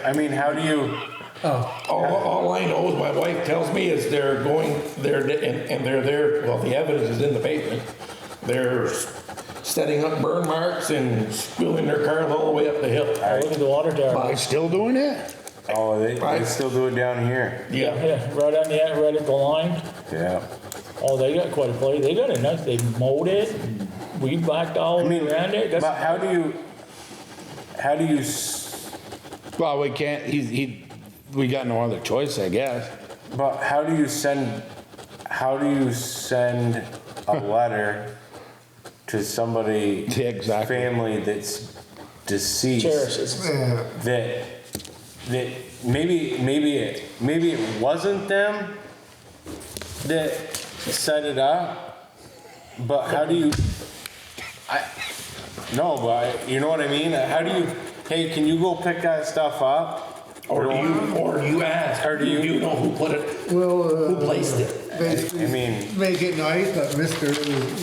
I mean, how do you, Oh, All I know is my wife tells me is they're going, and they're there, well, the evidence is in the basement. They're setting up burn marks and spilling their cars all the way up the hill. Look at the water tower. They still doing it? oh, they Right. still do it down here? Yeah, Yeah, right on the end, right at the line. Yeah. Oh, they got quite a place. They got it nice. They mowed it, weed whacked all I mean, around it. but That's- how do you, Well, we can't, we got no other choice, I guess. but how do you send a letter to somebody, Yeah, exactly. family that's deceased? Cherishes. yeah, that maybe it wasn't them that set it up, but how do you, no, but you know what I mean? How do you, hey, can you go pick that stuff up? or you ask, Or do do you- you know who put it, well, who placed it? basically, I mean- make it nice, but Mr.,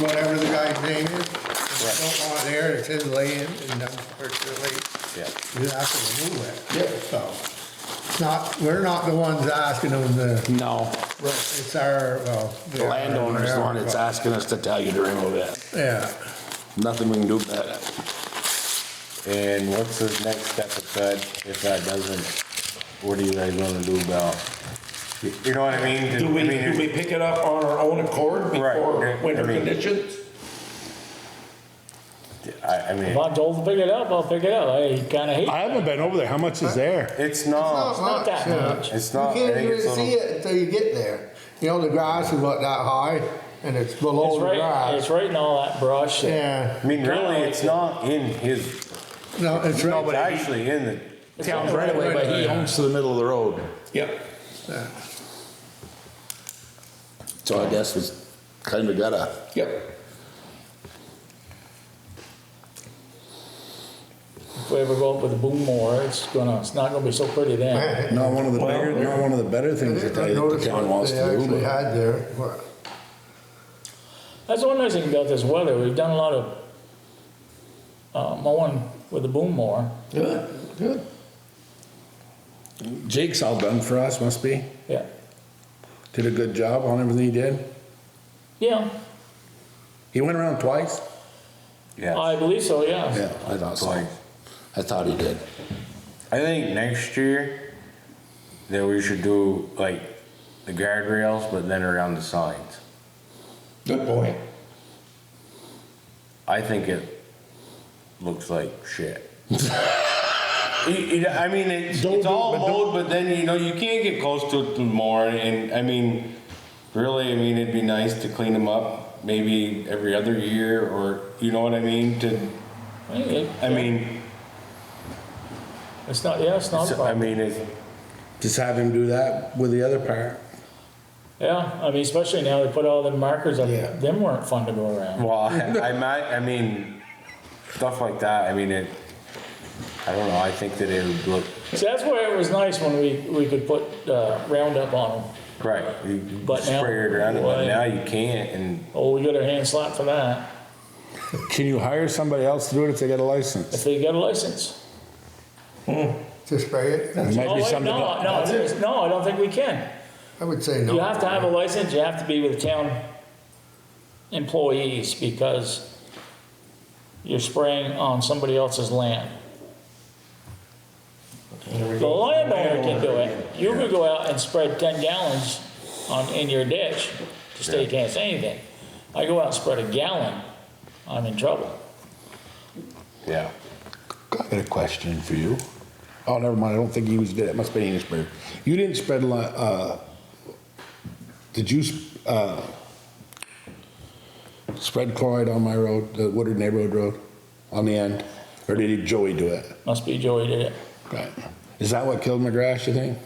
whatever the guy's name is, if you don't want it there, it's his land, and that's virtually, Yeah. you have to remove it. Yeah. So, it's not, we're not the ones asking them to, No, it's our, well. the landowner's the one that's asking us to tell you to remove it. Yeah, Nothing we can do about it. And what's the next step if that doesn't, what are you guys gonna do about? You know what I mean? Do we pick it up on our own accord Right, before yeah, winter I mean- conditions? I mean, If I'm told to pick it up, I'll pick it up. I kinda hate I haven't been over there. How much is there? it's not, not that yeah. much. it's not, You I can't think even it's a see little, it until you get there. You know, the grass is about that high, and it's below It's the right, it's grass. right in all that brush. Yeah, I mean, really, it's not in his, no, it's no, right. but actually in the, It's Town's in the right away, but he Yeah. owns to the middle of the road. Yep. Yeah. So I guess we kinda gotta, Yep. If we ever go up with a boom mower, it's not gonna be so pretty then. not one of the Well, bigger, not one of the better things that I the noticed town what wants they to do. actually but- had there, what, That's one nice thing about this weather. We've done a lot of mowing with a boom mower. Good, good. Jake's all done for us, must be. Yeah. Did a good job on everything he did. Yeah, He went around twice? yeah. I believe so, yeah. Yeah, I thought so. Twice. I thought he did. I think next year that we should do like the guardrails, but then around the signs. Good point. I think it looks like shit. I mean, it's all mowed, but then, you know, you can't get close to it more, and, I mean, really, I mean, it'd be nice to clean them up maybe every other year, or, you know what I mean, to, I mean, It's not, yeah, it's not a So, I problem. mean, it, Just have him do that with the other part. Yeah, I mean, especially now they put all the markers up, Yeah. them weren't fun to go around. well, I mean, stuff like that, I mean, I don't know, I think that it would look, See, that's why it was nice when we could put Roundup on them. right, you But now- spray it around it, Well, but now you can't, and Oh, we got our hand slapped for that, Can you hire somebody else to do it if they get a license? if they got a license. To spray it? It might Oh, be wait, something. no, I don't think we can. I would say no. You have to have a license, you have to be with town employees because you're spraying on somebody else's land. The landowner can do it. You could go out and spread 10 gallons in your ditch, the state can't say anything. I go out and spread a gallon, I'm in trouble. yeah. I got a question for you. Oh, never mind, I don't think you did it, it must be Amesbury. You didn't spread, did you, spread chloride on my road, the Woodard Neighborhood Road, on the end? Or did Joey do it? Must be Joey did it. Right. Is that what killed my grass, you think?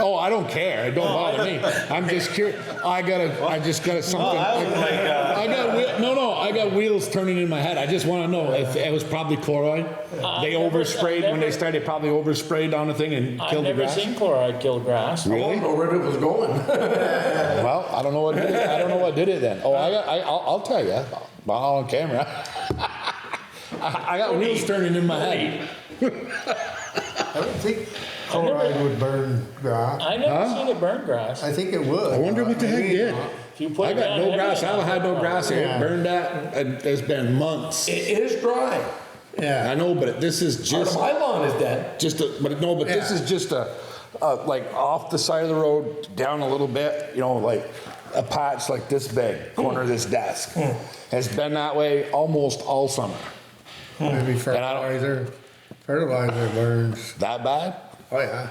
Oh, I don't care, it don't bother me. I'm just curious, I just got something. I got wheels turning in my head. I just wanna know if it was probably chloride. They oversprayed, when they started, probably oversprayed on the thing and I've killed the never grass. seen chloride kill grass. I don't know where it was going. Well, I don't know what did it. I don't know what did it then. Oh, I'll tell you, on camera. I got wheels turning in my head. I don't think chloride would burn grass. I never seen it burn grass. I think it would. I wonder what the heck Maybe did. not. If you put I it got down no heavy grass. I enough, haven't had no grass here. Yeah. It burned that, and it's been months. It is dry. Yeah. I know, but this is Part of just, my lawn is dead. this Yeah. is just like off the side of the road, down a little bit, you know, like a patch like this big, corner of this desk. It's been that way almost all summer. Maybe fertilizer burns. That bad? Oh, yeah.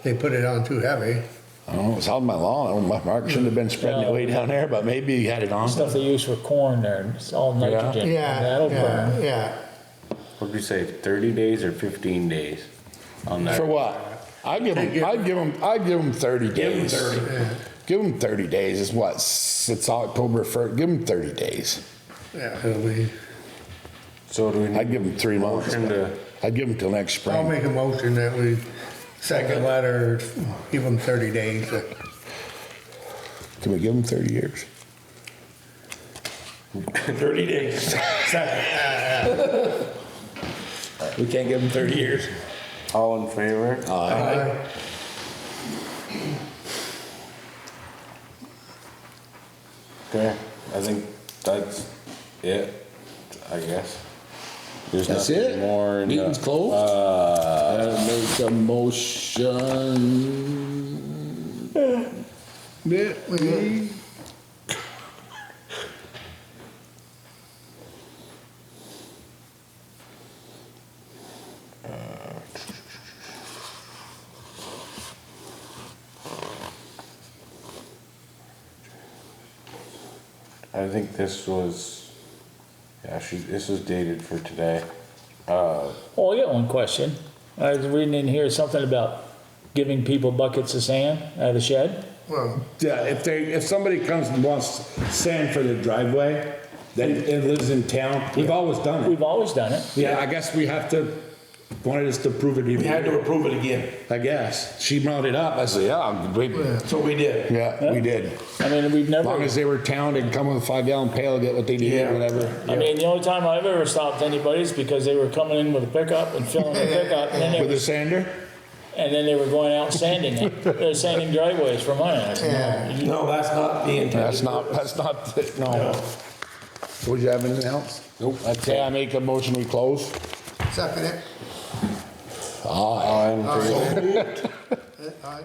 They put it on too heavy. I don't know, it's on my lawn. Mark shouldn't have been spreading it way down there, but maybe he had it on. stuff they use for corn there, it's all nitrogen. Yeah, That'll burn. yeah. What did you say, 30 days or 15 days on that? For what? I'd give him 30 days. Give him 30 days. It's what? It's October 1st. Give him 30 days. Yeah, it'll be. So do we I'd need give him 3 months. motion to, I'd give him till next I'll spring. make a motion that we, second letter, give them 30 days. Can we give him 30 years? 30 days. We can't give him 30 years. all in favor? Aye. Okay, I think that's it, I guess. There's That's nothing it? more. Meeting's closed? Make a motion. Yeah, I think this was, this was dated for today. Oh, I got one question. I was reading in here something about giving people buckets of sand out of the shed. Well, Yeah, if somebody comes and wants sand for their driveway, that and lives in town, we've always done it. We've always done it. Yeah, I guess we have to, wanted us to prove it We had even. to approve it again, I guess. She brought it up. I said, yeah, so we did. we did. I mean, we've As long never, as they were town, they'd come with a 5-gallon pail, get what they needed, Yeah. whatever. I mean, the only time I've ever stopped anybody is because they were coming in with a pickup and filling their pickup, and With a sander? then they were going out and sanding it. They're sanding driveways for money. I said, no, you- No, that's not the intent. That's not, no. Would you have anything else? Nope. Okay, I make a motion, we close. second it. Aye. All in favor? Aye.